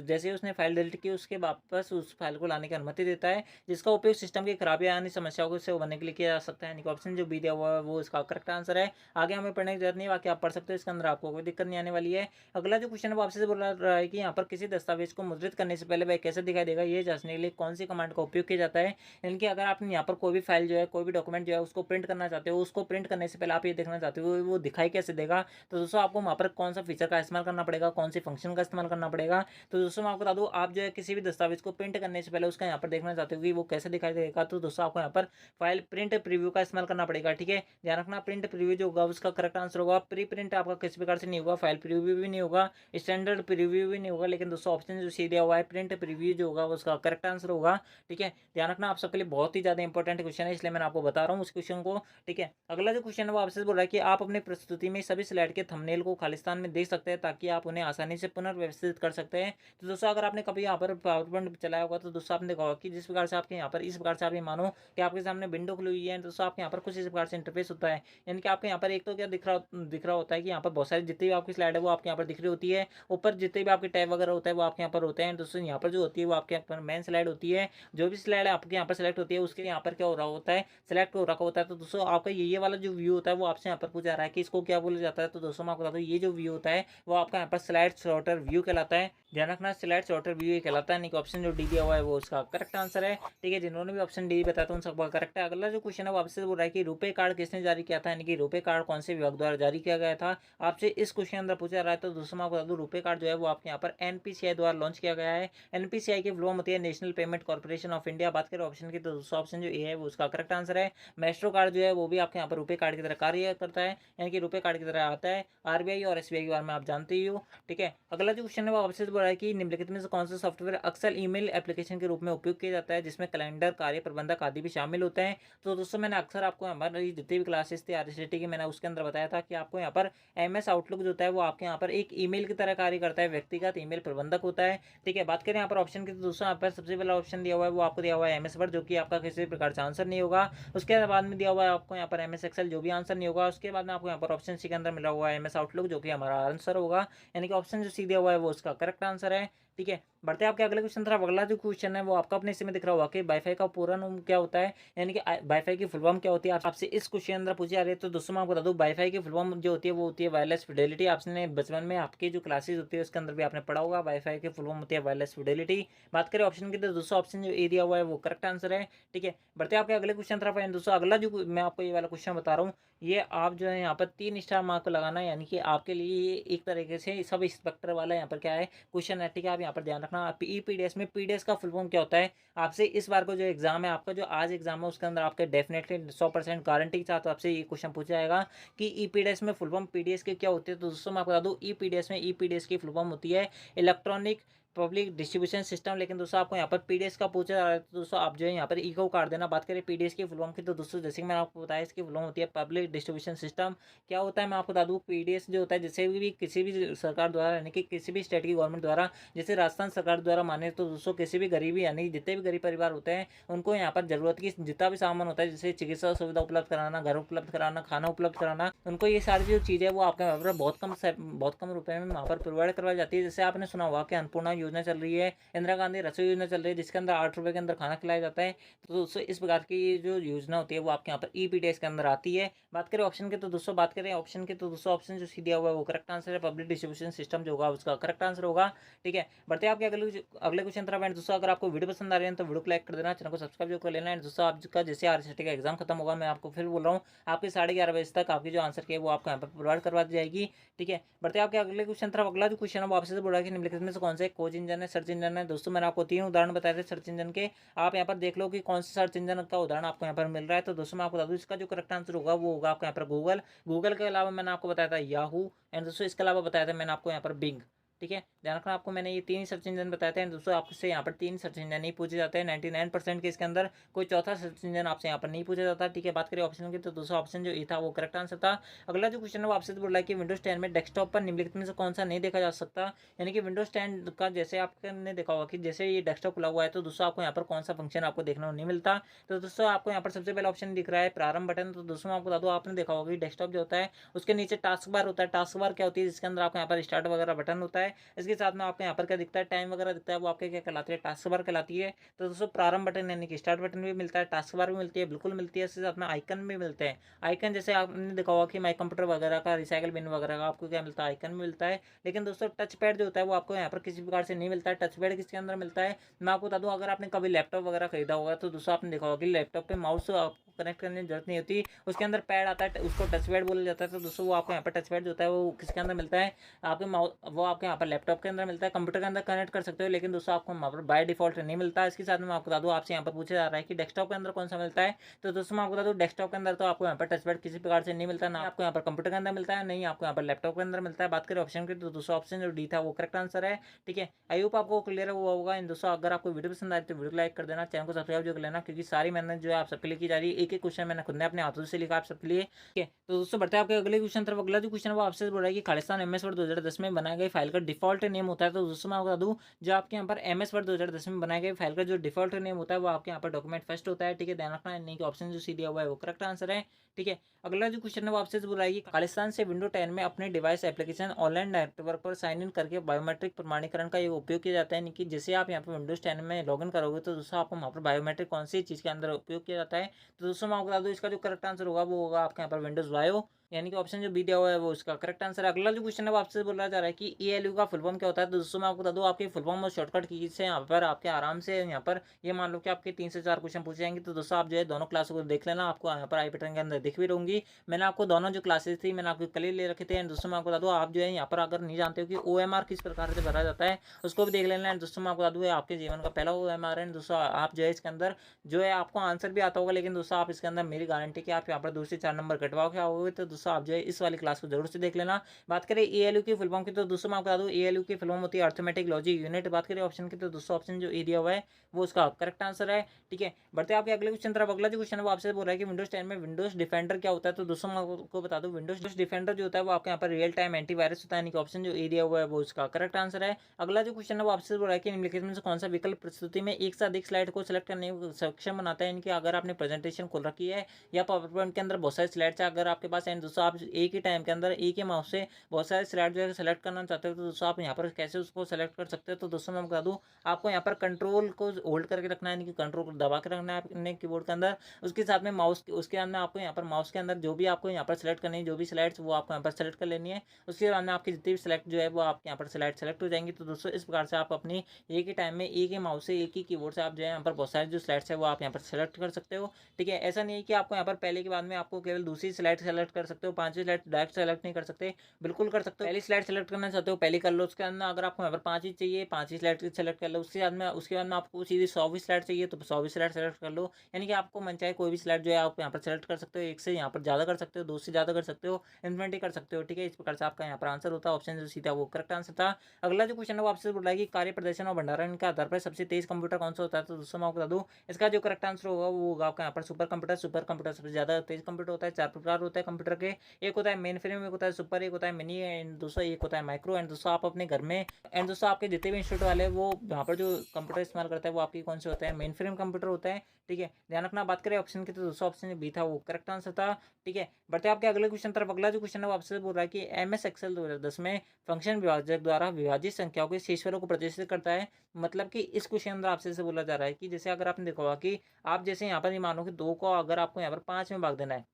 जैसे उसने फाइल डिलीट की उसके वापस उस फाइल को लाने की अनुमति देता है, जिसका उपयोग सिस्टम की खराबी यानी समस्याओं से उभरने के लिए किया जा सकता है। यानी कि ऑप्शन जो बी दिया हुआ है वो इसका करेक्ट आंसर है। आगे हमें पढ़ने की जरूरत नहीं है, बाकी आप पढ़ सकते हो, इसके अंदर आपको कोई दिक्कत नहीं आने वाली है। अगला जो क्वेश्चन है वो आपसे बोला रहा है कि यहाँ पर किसी दस्तावेज को मुद्रित करने से पहले वह कैसे दिखाई देगा, ये जांचने के लिए कौन सी कमांड का उपयोग किया जाता है। यानी कि अगर आपने यहाँ पर कोई भी फाइल जो है, कोई भी डॉक्यूमेंट जो है उसको प्रिंट करना चाहते हो, उसको प्रिंट करने से पहले आप ये देखना चाहते हो वो दिखाई कैसे देगा, तो दोस्तों आपको वहाँ पर कौन सा फीचर का इस्तेमाल करना पड़ेगा, कौन सी फंक्शन का इस्तेमाल करना पड़ेगा। तो दोस्तों मैं आपको बता दूँ, आप जो है किसी भी दस्तावेज को प्रिंट करने से पहले उसका यहाँ पर देखना चाहते हो कि वो कैसे दिखाई देगा, तो दोस्तों आपको यहाँ पर फाइल प्रिंट प्रीव्यू का इस्तेमाल करना पड़ेगा। ठीक है, ध्यान रखना, प्रिंट प्रीव्यू जो होगा उसका करेक्ट आंसर होगा। प्री प्रिंट आपका किसी प्रकार से नहीं होगा, फाइल प्रीव्यू भी नहीं होगा, स्टैंडर्ड प्रीव्यू भी नहीं होगा, लेकिन दोस्तों ऑप्शन जो सी दिया हुआ है प्रिंट प्रीव्यू जो होगा उसका करेक्ट आंसर होगा। ठीक है, ध्यान रखना, आप सबके लिए बहुत ही ज्यादा इंपॉर्टेंट क्वेश्चन है, इसलिए मैंने आपको बता रहा हूँ उस क्वेश्चन को। ठीक है, अगला जो क्वेश्चन है वो आपसे बोल रहा है कि आप अपनी प्रस्तुति में सभी स्लाइड के थंबनेल को खालिस्तान में देख सकते हैं ताकि आप उन्हें आसानी से पुनर्व्यवस्थित कर सकते हैं। तो दोस्तों अगर आपने कभी यहाँ पर पावर पॉइंट चलाया होगा तो दोस्तों आपने देखा होगा कि जिस प्रकार से आपके यहाँ पर इस प्रकार से आप ये मानो कि आपके सामने विंडो खुली हुई है, दोस्तों आपके यहाँ पर कुछ इस प्रकार से इंटरफेस होता है। यानी कि आपके यहाँ पर एक तो क्या दिख रहा होता है कि यहाँ पर बहुत सारी जितनी भी आपकी स्लाइड है वो आपके यहाँ पर दिख रही होती है, ऊपर जितने भी आपके टैब वगैरह होता है वो आपके यहाँ पर होते हैं। दोस्तों यहाँ पर जो होती है वो आपके यहाँ पर मेन स्लाइड होती है, जो भी स्लाइड आपके यहाँ पर सेलेक्ट होती है उसके यहाँ पर क्या हो रहा होता है, सेलेक्ट हो रखा होता है। तो दोस्तों आपका ये वाला जो व्यू होता है वो आपसे यहाँ पर पूछा रहा है कि इसको क्या बोला जाता है। तो दोस्तों मैं आपको बता दूँ ये जो व्यू होता है वो आपका यहाँ पर स्लाइड सॉर्टर व्यू कहलाता है। ध्यान रखना, स्लाइड सॉर्टर व्यू कहलाता है, नहीं ऑप्शन जो डी दिया हुआ है वो उसका करेक्ट आंसर है। ठीक है, जिन्होंने भी ऑप्शन डी बताया था उन सबका करेक्ट है। अगला जो क्वेश्चन है वो आपसे बोल रहा है कि रुपे कार्ड किसने जारी किया था, यानी कि रुपे कार्ड कौन से विभाग द्वारा जारी किया गया था, आपसे इस क्वेश्चन अंदर पूछा रहा है। तो दोस्तों मैं आपको बता दूं रुपे कार्ड जो है वो आपके यहाँ पर एनपीसीआई द्वारा लॉन्च किया गया है। एनपीसीआई की फुल फॉर्म होती है national payment corporation of India. बात करें ऑप्शन की तो दोस्तों ऑप्शन जो ए है वो उसका करेक्ट आंसर है। मेस्ट्रो कार्ड जो है वो भी आपके यहाँ पर रुपे कार्ड की तरह कार्य करता है, यानी कि रुपे कार्ड की तरह आता है। आरबीआई और एसबीआई के बारे में आप जानते ही हो। ठीक है, अगला जो क्वेश्चन है वो आपसे बोल रहा है कि निम्नलिखित में से कौन सा सॉफ्टवेयर अक्सर ईमेल एप्लीकेशन के रूप में उपयोग किया जाता है जिसमें कैलेंडर, कार्य प्रबंधक आदि भी शामिल होते हैं। तो दोस्तों मैंने अक्सर आपको हमारी जितनी भी क्लासेस थी आरएसटी की मैंने उसके अंदर बताया था कि आपको यहाँ पर एमएस आउटलुक जो होता है वो आपके यहाँ पर एक ईमेल की तरह कार्य करता है, व्यक्तिगत ईमेल प्रबंधक होता है। ठीक है, बात करें यहाँ पर ऑप्शन की तो दोस्तों यहाँ पर सबसे पहला ऑप्शन दिया हुआ है वो आपको दिया हुआ है एमएस वर्ड, जो कि आपका किसी प्रकार से आंसर नहीं होगा। उसके बाद में दिया हुआ है आपको यहाँ पर एमएस एक्सेल, जो भी आंसर नहीं होगा। उसके बाद में आपको यहाँ पर ऑप्शन सी के अंदर मिला हुआ है एमएस आउटलुक, जो कि हमारा आंसर होगा, यानी कि ऑप्शन जो सी दिया हुआ है वो उसका करेक्ट आंसर है। ठीक है, बढ़ते हैं आपके अगले क्वेश्चन तरफ। अगला जो क्वेश्चन है वो आपका अपने इसमें दिख रहा होगा कि वाईफाई का पूरा नाम क्या होता है, यानी कि वाईफाई की फुल फॉर्म क्या होती है, आपसे इस क्वेश्चन अंदर पूछी जा रही है। तो दोस्तों मैं आपको बता दूं वाईफाई की फुल फॉर्म जो होती है वो होती है वायरलेस फिडेलिटी। आपने बचपन में आपकी जो क्लासेज होती है उसके अंदर भी आपने पढ़ा होगा, वाईफाई की फुल फॉर्म होती है वायरलेस फिडेलिटी। बात करें ऑप्शन की तो दोस्तों ऑप्शन जो ए दिया हुआ है वो करेक्ट आंसर है। ठीक है, बढ़ते हैं आपके अगले क्वेश्चन तरफ। दोस्तों अगला जो मैं आपको ये वाला क्वेश्चन बता रहा हूँ ये आप जो है यहाँ पर 3 स्टार मार्क लगाना है, यानी कि आपके लिए ये एक तरीके से सब इंस्पेक्टर वाला यहाँ पर क्या है क्वेश्चन है। ठीक है, आप यहाँ पर ध्यान रखना। ईपीडीएस में पीडीएस का फुल फॉर्म क्या होता है, आपसे इस बार को जो एग्जाम है आपका जो आज एग्जाम है उसके अंदर आपके डेफिनेटली 100% गारंटी के साथ आपसे ये क्वेश्चन पूछा जाएगा कि ईपीडीएस में फुल फॉर्म पीडीएस के क्या होते हैं। तो दोस्तों मैं आपको बता दूं ईपीडीएस में ईपीडीएस की फुल फॉर्म होती है इलेक्ट्रॉनिक पब्लिक डिस्ट्रीब्यूशन सिस्टम, लेकिन दोस्तों आपको यहाँ पर पीडीएस का पूछा जा रहा है, तो दोस्तों आप जो है यहाँ पर ई को काट देना। बात करें पीडीएस की फुल फॉर्म की, तो दोस्तों जैसे कि मैंने आपको बताया इसकी फुल फॉर्म होती है पब्लिक डिस्ट्रीब्यूशन सिस्टम। क्या होता है मैं आपको बता दूँ, पीडीएस जो होता है जैसे भी किसी भी सरकार द्वारा यानी कि किसी भी स्टेट की गवर्नमेंट द्वारा, जैसे राजस्थान सरकार द्वारा माने तो दोस्तों किसी भी गरीबी यानी जितने भी गरीब परिवार होते हैं उनको यहाँ पर जरूरत की जितना भी सामान होता है, जैसे चिकित्सा सुविधा उपलब्ध कराना, घर उपलब्ध कराना, खाना उपलब्ध कराना, उनको ये सारी जो चीज़ है वो आपके यहाँ पर बहुत कम रुपए में वहाँ पर प्रोवाइड करवाई जाती है। जैसे आपने सुना होगा कि अन्नपूर्णा योजना चल रही है, इंदिरा गांधी रसोई योजना चल रही है, जिसके अंदर 8 रुपए के अंदर खाना खिलाया जाता है। तो दोस्तों इस प्रकार की जो योजना होती है वो आपके यहाँ पर ईपीडीएस के अंदर आती है। बात करें ऑप्शन के, तो दोस्तों बात करें ऑप्शन के, तो दोस्तों ऑप्शन जो सी दिया हुआ है वो करेक्ट आंसर है। पब्लिक डिस्ट्रीब्यूशन सिस्टम जो होगा उसका करेक्ट आंसर होगा। ठीक है, बढ़ते हैं आपके अगले क्वेश्चन तरफ। एंड दोस्तों अगर आपको वीडियो पसंद आ रही है तो वीडियो को लाइक कर देना, चैनल को सब्सक्राइब जो कर लेना। एंड दोस्तों आपका जैसे आरसीटी का एग्जाम खत्म होगा, मैं आपको फिर बोल रहा हूँ आपके 11:30 बजे तक आपकी जो आंसर की है वो आपको यहाँ पर प्रोवाइड करवा दी जाएगी। ठीक है, बढ़ते हैं आपके अगले क्वेश्चन तरफ। अगला जो क्वेश्चन है वो आपसे बोला कि निम्नलिखित में से कौन सा एक खोज इंजन है, सर्च इंजन है। दोस्तों मैंने आपको 3 उदाहरण बताए थे सर्च इंजन के, आप यहाँ पर देख लो कि कौन सा सर्च इंजन का उदाहरण आपको यहाँ पर मिल रहा है। तो दोस्तों मैं आपको बता दूँ इसका जो करेक्ट आंसर होगा वो होगा आपको यहाँ पर गूगल। गूगल के अलावा मैंने आपको बताया था याहू। एंड दोस्तों इसके अलावा बताया था मैंने आपको यहाँ पर बिंग। ठीक है, ध्यान रखना आपको मैंने ये 3 सर्च इंजन बताए थे। दोस्तों आपसे यहाँ पर 3 सर्च इंजन नहीं पूछे जाते हैं 99% के, इसके अंदर कोई चौथा सर्च इंजन आपसे यहाँ पर नहीं पूछा जाता। ठीक है, बात करें ऑप्शन की, तो दूसरा ऑप्शन जो ई था वो करेक्ट आंसर था। अगला जो क्वेश्चन है वो आपसे बोल रहा है कि विंडोज 10 में डेस्कटॉप पर निम्नलिखित में से कौन सा नहीं देखा जा सकता, यानी कि विंडोज 10 का जैसे आपने देखा होगा कि जैसे ये डेस्कटॉप खुला हुआ है तो दोस्तों आपको यहाँ पर कौन सा फंक्शन आपको देखने को नहीं मिलता। तो दोस्तों आपको यहाँ पर सबसे पहला ऑप्शन दिख रहा है प्रारंभ बटन। तो दोस्तों मैं आपको बता दूँ आपने देखा होगा कि डेस्कटॉप जो होता है उसके नीचे टास्क बार होता है। टास्क बार क्या होती है, जिसके अंदर आपको यहाँ पर स्टार्ट वगैरह बटन होता है। इसके साथ में आपको यहाँ पर क्या दिखता है, टाइम वगैरह दिखता है, वो आपके क्या कहलाती है, टास्क बार कहलाती है। तो दोस्तों प्रारंभ बटन यानी कि स्टार्ट बटन भी मिलता है, टास्क बार भी मिलती है, बिल्कुल मिलती है। इसके साथ में आइकन भी मिलते हैं। आइकन जैसे आपने देखा होगा कि माई कंप्यूटर वगैरह का, रिसाइकल बिन वगैरह का आपको क्या मिलता है, आइकन भी मिलता है। लेकिन दोस्तों टच पैड जो होता है वो आपको यहाँ पर किसी प्रकार से नहीं मिलता है। टच पैड किसके अंदर मिलता है, मैं आपको बता दूँ अगर आपने कभी लैपटॉप वगैरह खरीदा होगा तो दोस्तों आपने देखा होगा कि लैपटॉप पे माउस आपको कनेक्ट करने की जरूरत नहीं होती, उसके अंदर पैड आता है, उसको टच पैड बोला जाता है। तो दोस्तों वो आपको यहाँ पर टच पैड जो होता है वो किसके अंदर मिलता है, आपके वो आपके यहाँ पर लैपटॉप के अंदर मिलता है, कंप्यूटर के अंदर कनेक्ट कर सकते हो। लेकिन दोस्तों आपको वहाँ पर बाय डिफॉल्ट नहीं मिलता। इसके साथ में मैं आपको बता दूँ आपसे यहाँ पर पूछा जा रहा है कि डेस्कटॉप के अंदर कौन सा मिलता है। तो दोस्तों मैं आपको बता दूँ डेस्कटॉप के अंदर तो आपको यहाँ पर टच पैड किसी प्रकार से नहीं मिलता, ना आपको यहाँ पर कंप्यूटर के अंदर मिलता है, नहीं आपको यहाँ पर लैपटॉप के अंदर मिलता है। बात करें ऑप्शन की, तो दूसरा ऑप्शन जो डी था वो करेक्ट आंसर है। ठीक है, आई होप आपको क्लियर हुआ होगा। इन दोस्तों अगर आपको वीडियो पसंद आए तो वीडियो को लाइक कर देना, चैनल को सब्सक्राइब जो कर लेना, क्योंकि सारी मेहनत जो है आप सबके लिए की जा रही है। एक एक क्वेश्चन मैंने खुद ने अपने हाथों से लिखा आप सबके लिए। ठीक है, तो दोस्तों बढ़ते हैं आपके अगले क्वेश्चन तरफ। अगला जो क्वेश्चन है वो आपसे बोल रहा है कि खालिस्तान एमएस वर्ड 2010 में बनाई गई फाइल का डिफॉल्ट नेम होता है। तो दोस्तों मैं आपको बता दूँ जो आपके यहाँ पर एमएस वर्ड 2010 में बनाई गई फाइल का जो डिफॉल्ट नेम होता है वो आपके यहाँ पर डॉक्यूमेंट फर्स्ट होता है। ठीक है, ध्यान रखना नहीं कि ऑप्शन जो सी दिया हुआ है वो करेक्ट आंसर है। ठीक है, अगला जो क्वेश्चन है वो आपसे बोल रहा है कि खालिस्तान से विंडो 10 में अपने डिवाइस एप्लीकेशन ऑनलाइन नेटवर्क पर साइन इन करके बायोमेट्रिक प्रमाणीकरण का ये उपयोग किया जाता है। यानी कि जैसे आप यहाँ पर विंडोज 10 में लॉगिन करोगे तो दोस्तों आपको वहाँ पर बायोमेट्रिक कौन सी चीज़ के अंदर उपयोग किया जाता है। तो दोस्तों मैं आपको बता दूँ इसका जो करेक्ट आंसर होगा वो होगा आपके यहाँ पर विंडोज वायो, यानी कि ऑप्शन जो बी दिया हुआ है वो इसका करेक्ट आंसर है। अगला जो क्वेश्चन है वो आपसे बोला जा रहा है कि ईएलयू का फुल फॉर्म क्या होता है। तो दोस्तों मैं आपको बता दूँ आपके फुल फॉर्म और शॉर्टकट की से यहाँ पर आपके आराम से यहाँ पर ये मान लो कि आपके 3 से 4 क्वेश्चन पूछे जाएंगे। तो दोस्तों आप जो है दोनों क्लासों को देख लेना, आपको यहाँ पर आई बटन के अंदर दिख भी रहूंगी। मैंने आपको दोनों जो क्लासेस थी मैंने आपको कल ही ले रखे थे। एंड दोस्तों मैं आपको बता दूँ आप जो है यहाँ पर अगर नहीं जानते हो कि OMR किस प्रकार से भरा जाता है उसको भी देख लेना। एंड दोस्तों मैं आपको बता दूँ आपके जीवन का पहला OMR है। दोस्तों आप जो है इसके अंदर जो है आपको आंसर भी आता होगा, लेकिन दोस्तों आप इसके अंदर मेरी गारंटी कि आप यहाँ पर 2 से 4 नंबर कटवाओ के आओगे। तो दोस्तों आप जो है इस वाली क्लास को जरूर से देख लेना। बात करें एएलयू की फुल फॉर्म की, तो दोस्तों मैं आपको बता दूं एएलयू की फुल फॉर्म होती है अर्थमेटिक लॉजिक यूनिट। बात करें ऑप्शन की, तो दोस्तों ऑप्शन जो ए दिया हुआ है वो उसका करेक्ट आंसर है। ठीक है, बढ़ते हैं आपके अगले क्वेश्चन तरफ। अगला जो क्वेश्चन है वो आपसे बोल रहा है कि विंडोज 10 में विंडोज डिफेंडर क्या होता है। तो दोस्तों मैं आपको बता दूं विंडोज डिफेंडर जो होता है वो आपके यहाँ पर रियल टाइम एंटीवायरस होता है, यानी कि ऑप्शन जो ए दिया हुआ है वो उसका करेक्ट आंसर है। अगला जो क्वेश्चन है वो आपसे बोल रहा है कि निम्नलिखित में से कौन सा विकल्प प्रस्तुति में एक से अधिक स्लाइड को सिलेक्ट करने में सक्षम बनाता है। यानी कि अगर आपने प्रेजेंटेशन खोल रखी है या पावर पॉइंट के अंदर बहुत सारे स्लाइड्स है अगर आपके पास, एंड दोस्तों आप एक ही टाइम के अंदर एक ही माउस से बहुत सारे स्लाइड जो है सेलेक्ट करना चाहते हो तो दोस्तों आप यहाँ पर कैसे उसको सेलेक्ट कर सकते हो। तो दोस्तों मैं बता दूँ आपको यहाँ पर कंट्रोल को होल्ड करके रखना है, यानी कि कंट्रोल को दबा के रखना है अपने कीबोर्ड के अंदर। उसके साथ में माउस उसके अंदर आपको यहाँ पर माउस के अंदर जो भी आपको यहाँ पर सेलेक्ट करनी है, जो भी स्लाइड्स वो आपको यहाँ पर सेलेक्ट कर लेनी है। उसके बाद में आपकी जितनी भी सेलेक्ट जो है वो आपके यहाँ पर स्लाइड सेलेक्ट हो जाएंगी। तो दोस्तों इस प्रकार से आप अपनी एक ही टाइम में एक ही माउस से एक ही कीबोर्ड से आप जो है यहाँ पर बहुत सारे जो स्लाइड्स है वो आप यहाँ पर सेलेक्ट कर सकते हो। ठीक है, ऐसा नहीं है कि आपको यहाँ पर पहले के बाद में आपको केवल दूसरी स्लाइड सेलेक्ट कर सकते सकते हो, 5वीं स्लाइड डायरेक्ट सेलेक्ट नहीं कर सकते, बिल्कुल कर सकते हो। पहली स्लाइड सेलेक्ट करना चाहते हो पहली कर लो, उसके अंदर अगर आपको यहाँ पर 5 ही चाहिए 5 ही स्लाइड सेलेक्ट कर लो। उसके बाद में आपको सीधी 100वीं स्लाइड चाहिए तो 100वीं स्लाइड सेलेक्ट कर लो। यानी कि आपको मन चाहे कोई भी स्लाइड जो है आप यहाँ पर सेलेक्ट कर सकते हो, एक से यहाँ पर ज़्यादा कर सकते हो, दो से ज़्यादा कर सकते हो, इन्फिनिटी कर सकते हो। ठीक है, इस प्रकार से आपका यहाँ पर आंसर होता है। ऑप्शन जो सीधा वो करेक्ट आंसर था। अगला जो क्वेश्चन है वो आपसे बोल रहा है कि कार्य प्रदर्शन और भंडारण के आधार पर सबसे तेज कंप्यूटर कौन सा होता है। तो दोस्तों मैं आपको बता दूं, इसका जो करेक्ट आंसर होगा वो होगा आपका यहाँ पर सुपर कंप्यूटर। सुपर कंप्यूटर सबसे ज्यादा तेज कंप्यूटर होता है। 4 प्रकार होता है कंप्यूटर के, एक होता है मेन फ्रेम, एक होता है सुपर, एक होता है मिनी, एंड दूसरा एक होता है माइक्रो। एंड दोस्तों आप अपने घर में एंड दोस्तों आपके जितने भी इंस्टीट्यूट वाले हैं वो यहाँ पर जो कंप्यूटर इस्तेमाल करता है वो आपकी कौन से होता है, मेन फ्रेम कंप्यूटर होता है। ठीक है, ध्यान रखना। बात करें ऑप्शन की तो दोस्तों ऑप्शन बी था वो करेक्ट आंसर था। ठीक है, बढ़ते आपके अगले क्वेश्चन तरफ। अगला जो क्वेश्चन है वो आपसे बोल रहा है कि एमएस एक्सेल 2010 में फंक्शन विभाजक द्वारा विभाजित संख्याओं के शेषफलों को प्रदर्शित करता है। मतलब कि इस क्वेश्चन अंदर आपसे से बोला जा रहा है कि जैसे अगर आपने देखा होगा कि आप जैसे यहाँ पर ये मानो कि 2 को अगर आपको यहाँ पर 5 में भाग देना है,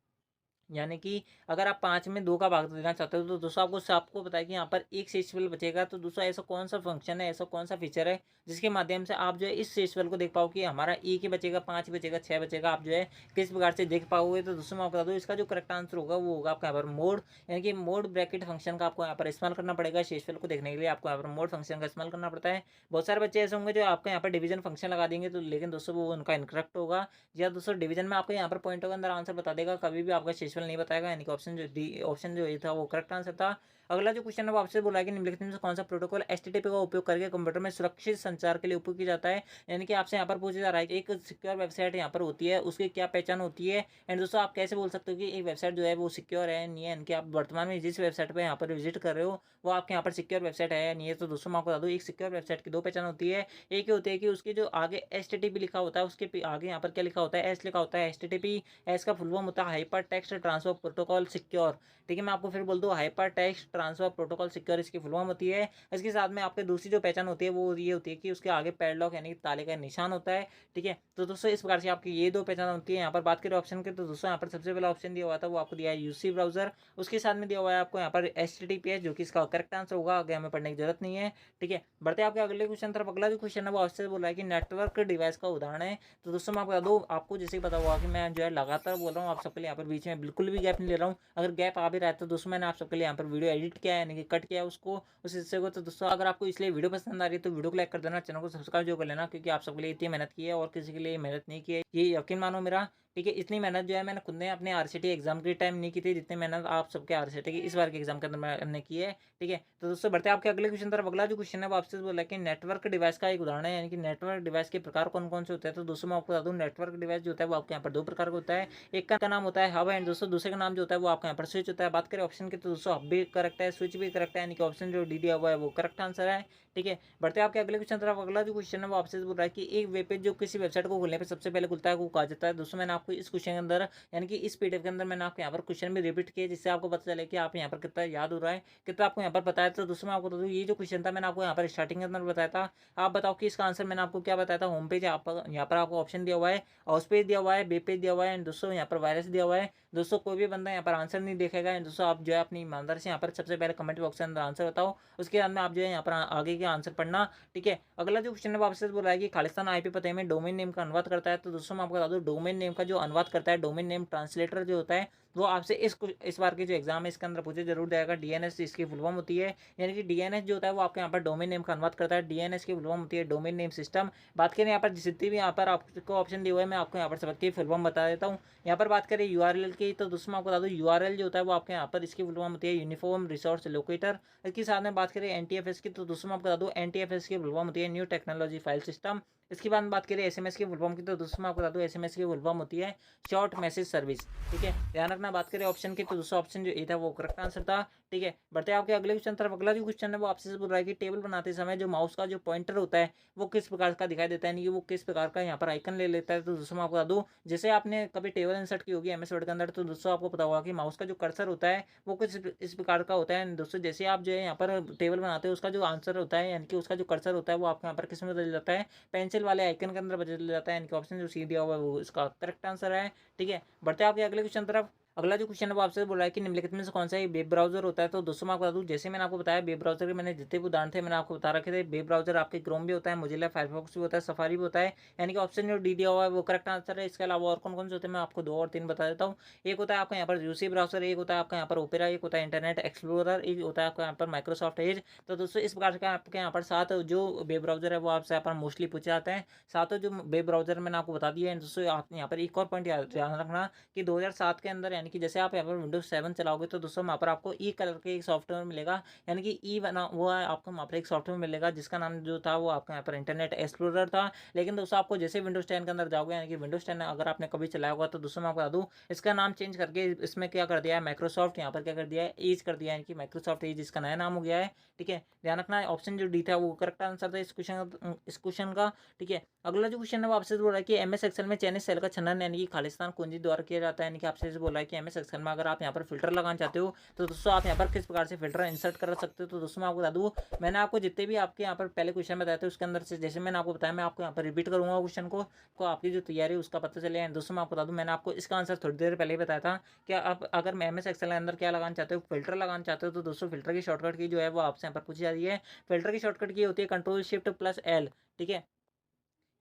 यानी कि अगर आप 5 में 2 का भाग देना चाहते हो तो दोस्तों आपको पता है कि यहाँ पर एक शेषफल बचेगा। तो दोस्तों ऐसा कौन सा फंक्शन है, ऐसा कौन सा फीचर है जिसके माध्यम से आप जो है इस शेषफल को देख पाओ कि हमारा एक ही बचेगा, 5 बचेगा, 6 बचेगा, आप जो है किस प्रकार से देख पाओगे। तो दोस्तों मैं आपको बता दूँ इसका जो करेक्ट आंसर होगा वो होगा आपका यहाँ पर मोड, यानी कि मोड ब्रैकेट फंक्शन का आपको यहाँ पर इस्तेमाल करना पड़ेगा। शेषफल को देखने के लिए आपको यहाँ पर मोड फंक्शन का इस्तेमाल करना पड़ता है। बहुत सारे बच्चे ऐसे होंगे जो आपका यहाँ पर डिवीजन फंक्शन लगा देंगे, तो लेकिन दोस्तों वो उनका इनकरेक्ट होगा। या दोस्तों डिवीजन में आपको यहाँ पर पॉइंटों के अंदर आंसर बता देगा, कभी भी आपका शेषफल नहीं बताएगा। यानी कि ऑप्शन जो ये था वो करेक्ट आंसर था। अगला जो क्वेश्चन है वो आपसे बोला है कि निम्नलिखित में से कौन सा प्रोटोकॉल एचटीटीपी का उपयोग करके कंप्यूटर में सुरक्षित संचार के लिए उपयोग किया जाता है। यानी कि आपसे यहाँ पर पूछा जा रहा है कि एक सिक्योर वेबसाइट यहाँ पर होती है, उसकी क्या पहचान होती है। एंड दोस्तों आप कैसे बोल सकते हो कि एक वेबसाइट जो है वो सिक्योर है नहीं है, यानी कि आप वर्तमान में जिस वेबसाइट पर यहाँ पर विजिट कर रहे हो वो आपके यहाँ पर सिक्योर वेबसाइट है या नहीं है। तो दोस्तों मैं आपको बता दूँ एक सिक्योर वेबसाइट की दो पहचान होती है। एक ये होती है कि उसके जो आगे एचटीटीपी लिखा होता है उसके आगे यहाँ पर क्या लिखा होता है, एस लिखा होता है। एचटीटीपी एस का फुल फॉर्म होता है hyper text transfer protocol secure. ठीक है, मैं आपको फिर बोल दूँ hyper text transfer protocol secure इसकी फुल फॉर्म होती है। इसके साथ में आपके दूसरी जो पहचान होती है वो ये होती है कि उसके आगे पैडलॉक यानी कि ताले का निशान होता है। ठीक है, तो दोस्तों इस प्रकार से आपकी ये दो पहचान होती है। यहाँ पर बात करें ऑप्शन के तो दोस्तों यहाँ पर सबसे पहला ऑप्शन दिया हुआ था वो आपको दिया है यूसी ब्राउजर, उसके साथ में दिया हुआ है आपको यहाँ पर एचटीटीपीएस जो कि इसका करेक्ट आंसर होगा, आगे हमें पढ़ने की जरूरत नहीं है। ठीक है, बढ़ते आपके अगले क्वेश्चन तरफ। अगला जो क्वेश्चन है वो आपसे बोला है कि नेटवर्क डिवाइस का उदाहरण है। तो दोस्तों मैं आपको बता दूँ, आपको जैसे ही पता हुआ कि मैं जो है लगातार बोल रहा हूँ आप सबके लिए, यहाँ पर बीच में बिल्कुल भी गैप नहीं ले रहा हूँ। अगर गैप आ भी रहा है तो दोस्तों मैंने आप सबके लिए यहाँ पर वीडियो एडिट किया है, यानी कि कट किया है उसको उस हिस्से को। तो दोस्तों अगर आपको इसलिए वीडियो पसंद आ रही है तो वीडियो को लाइक कर देना, चैनल को सब्सक्राइब जो कर लेना, क्योंकि आप सबके लिए इतनी मेहनत की है और किसी के लिए मेहनत नहीं की है, ये यकीन मानो मेरा। ठीक है, इतनी मेहनत जो है मैंने खुद ने अपने आरसीटी एग्जाम के टाइम नहीं की थी जितनी मेहनत आप सबके आरसीटी की इस बार के एग्जाम के अंदर मैंने की है। ठीक है, तो दोस्तों बढ़ते हैं आपके अगले क्वेश्चन तरफ। अगला जो क्वेश्चन है वो आपसे बोला है कि नेटवर्क डिवाइस का एक उदाहरण है, यानी कि नेटवर्क डिवाइस के प्रकार कौन कौन से होते हैं। तो दोस्तों मैं आपको बता दूं नेटवर्क डिवाइस जो होता है वो आपके यहाँ पर दो प्रकार का होता है। एक का नाम होता है हब एंड दोस्तों दूसरे का नाम जो होता है वो आपके यहाँ पर स्विच होता है। बात करें ऑप्शन की तो दोस्तों हब भी करेक्ट है, स्विच भी करेक्ट है, यानी कि ऑप्शन जो डी दिया हुआ है वो करेक्ट आंसर है। ठीक है, बढ़ते हैं आपके अगले क्वेश्चन तरफ। अगला जो क्वेश्चन है वो आपसे बोल रहा है कि एक वेब पेज जो किसी वेबसाइट को खोलने पर सबसे पहले खुलता है वो कहा जाता है। दोस्तों मैंने आपको इस क्वेश्चन के अंदर यानी कि इस पीडीएफ के अंदर मैंने आपको यहाँ पर क्वेश्चन भी रिपीट किया जिससे आपको पता चले कि आप यहाँ पर कितना याद हो रहा है, कितना आपको यहाँ पर पता है। तो दोस्तों मैं आपको बता दूँ ये जो क्वेश्चन था मैंने आपको यहाँ पर स्टार्टिंग के अंदर बताया था। आप बताओ कि इसका आंसर मैंने आपको क्या बताया था। होम पेज यहाँ पर आपको ऑप्शन दिया हुआ है, हाउस पेज दिया हुआ है, वेब पेज दिया हुआ है, एंड दोस्तों यहाँ पर वायरस दिया हुआ है। दोस्तों कोई भी बंदा यहाँ पर आंसर नहीं देखेगा। एंड दोस्तों आप जो है अपनी ईमानदारी से यहाँ पर सबसे पहले कमेंट बॉक्स के अंदर आंसर बताओ, उसके बाद में आप जो है यहाँ पर आगे के आंसर पढ़ना। ठीक है, अगला जो क्वेश्चन है आपसे बोला है कि खालिस्तान आईपी पते में डोमेन नेम का अनुवाद करता है। तो दोस्तों मैं आपको बता दूं डोमेन नेम का जो अनुवाद करता है, डोमेन नेम ट्रांसलेटर जो होता है वो आपसे इस बार के जो एग्जाम है इसके अंदर पूछे जरूर जाएगा। डीएनएस इसकी फुल फॉर्म होती है, यानी कि डीएनएस जो होता है वो आपके यहाँ पर डोमेन नेम का अनुवाद करता है। डीएनएस की फुल फॉर्म होती है डोमेन नेम सिस्टम। बात करें यहाँ पर जितनी भी यहाँ पर आपको ऑप्शन दिए हुए हैं मैं आपको यहाँ पर सबकी फुल फॉर्म बता देता हूँ। यहाँ पर बात करें यूआरएल की तो दोस्तों मैं आपको बता दूँ यूआरएल जो होता है वो आपके यहाँ पर इसकी फुल फॉर्म होती है यूनिफॉर्म रिसोर्स लोकेटर। इसके साथ में बात करें एनटीएफएस की तो दोस्तों मैं आपको बता दूँ एनटीएफएस की फुल फॉर्म होती है न्यू टेक्नोलॉजी फाइल सिस्टम। इसके बाद बात करें एसएमएस की फुल फॉर्म की तो दोस्तों मैं आपको बता दूं एसएमएस की फुल फॉर्म होती है शॉर्ट मैसेज सर्विस। ठीक है, ध्यान रखना। बात करें ऑप्शन की तो दूसरा ऑप्शन जो ए था वो करेक्ट आंसर था। ठीक है, बढ़ते हैं आपके अगले क्वेश्चन तरफ। अगला जो क्वेश्चन है वो आपसे बोल रहा है कि टेबल बनाते समय जो माउस का जो पॉइंटर होता है वो किस प्रकार का दिखाई देता है, यानी कि वो किस प्रकार का यहाँ पर आइकन ले लेता है। तो दोस्तों मैं आपको बता दूं जैसे आपने कभी टेबल इंसर्ट की होगी एमएस वर्ड के अंदर तो दोस्तों आपको पता होगा कि माउस का जो कर्सर होता है वो कुछ इस प्रकार का होता है। दोस्तों जैसे आप जो है यहाँ पर टेबल बनाते हो उसका जो आंसर होता है यानी कि उसका जो कर्सर होता है वो आपके यहाँ पर किस में बदल जाता है, पेंसिल वाले आइकन के अंदर बदल जाता है। यानी कि ऑप्शन जो सी दिया हुआ है वो इसका करेक्ट आंसर है। ठीक है, बढ़ते हैं आपके अगले क्वेश्चन तरफ। अगला जो क्वेश्चन है वो आपसे बोल रहा है कि निम्नलिखित में से कौन सा एक वेब ब्राउज़र होता है? तो दोस्तों मैं आपको बता दूँ, जैसे मैंने आपको बताया वेब ब्राउज़र के मैंने जितने भी उदाहरण थे मैंने आपको बता रखे थे। वेब ब्राउज़र आपके क्रोम भी होता है, मोज़िला फायरफॉक्स भी होता है, सफारी भी होता है। यानी कि ऑप्शन जो डी दिया हुआ है वो करेक्ट आंसर है। इसके अलावा और कौन-कौन से होते हैं मैं आपको 2 और 3 बता देता हूँ। एक होता है आपका यहाँ पर यूसी ब्राउज़र, एक होता है आपका यहाँ पर ओपेरा, एक होता है इंटरनेट एक्सप्लोरर, एक होता है आपका यहाँ पर माइक्रोसॉफ्ट एज। तो दोस्तों इस प्रकार से आपके यहाँ पर 7 जो वेब ब्राउज़र है वो आपसे यहाँ पर मोस्टली पूछे जाते हैं। सातों जो वेब ब्राउज़र मैंने आपको बता दिए हैं। दोस्तों आप यहाँ पर एक और पॉइंट ध्यान रखना कि 2007 के अंदर यानी कि जैसे आप यहाँ पर विंडोज़ 7 चलाओगे तो दोस्तों वहाँ पर आपको ई कलर के एक सॉफ्टवेयर मिलेगा। यानी कि ई बना हुआ आपको वहाँ पर एक सॉफ्टवेयर मिलेगा जिसका नाम जो था वो आपका यहाँ पर इंटरनेट एक्सप्लोरर था। लेकिन दोस्तों आपको जैसे विंडोज़ 10 के अंदर जाओगे यानी कि विंडोज़ 10 अगर आपने कभी चलाया होगा तो दोस्तों मैं आपको बता दूँ इसका नाम चेंज करके इसमें क्या कर दिया है माइक्रोसॉफ्ट यहाँ पर क्या कर दिया है एज कर दिया है। यानी कि माइक्रोसॉफ्ट एज इसका नया नाम हो गया है। ठीक है, ध्यान रखना है ऑप्शन जो डी था वो करेक्ट आंसर था इस क्वेश्चन का। ठीक है, अगला जो क्वेश्चन है वो आपसे बोल रहा है कि एमएस एक्सेल में चयनित सेल का छनन यानी कि खालिस्तान कुंजी द्वारा किया जाता है। यानी कि आपसे बोल रहा है कि एमएस एक्सेल में अगर आप यहाँ पर फिल्टर लगाना चाहते हो तो दोस्तों आप यहाँ पर किस प्रकार से फिल्टर इंसर्ट कर सकते हो। तो दोस्तों मैं आपको बता दूँ, मैंने आपको जितने भी आपके यहाँ पर पहले क्वेश्चन बताए थे उसके अंदर से जैसे मैंने आपको बताया मैं आपको यहाँ पर रिपीट करूँगा क्वेश्चन को आपकी जो तैयारी है उसका पता चले। दोस्तों मैं आपको बता दूँ मैंने आपको इसका आंसर थोड़ी देर पहले ही बताया था कि आप अगर मैं एमएस एक्सेल के अंदर क्या लगाना चाहते हो फिल्टर लगाना चाहते हो तो दोस्तों फिल्टर की शॉर्टकट की जो है वो आपसे यहाँ पर पूछी जा रही है। फिल्टर की शॉर्टकट की होती है कंट्रोल शिफ्ट प्लस एल। ठीक है,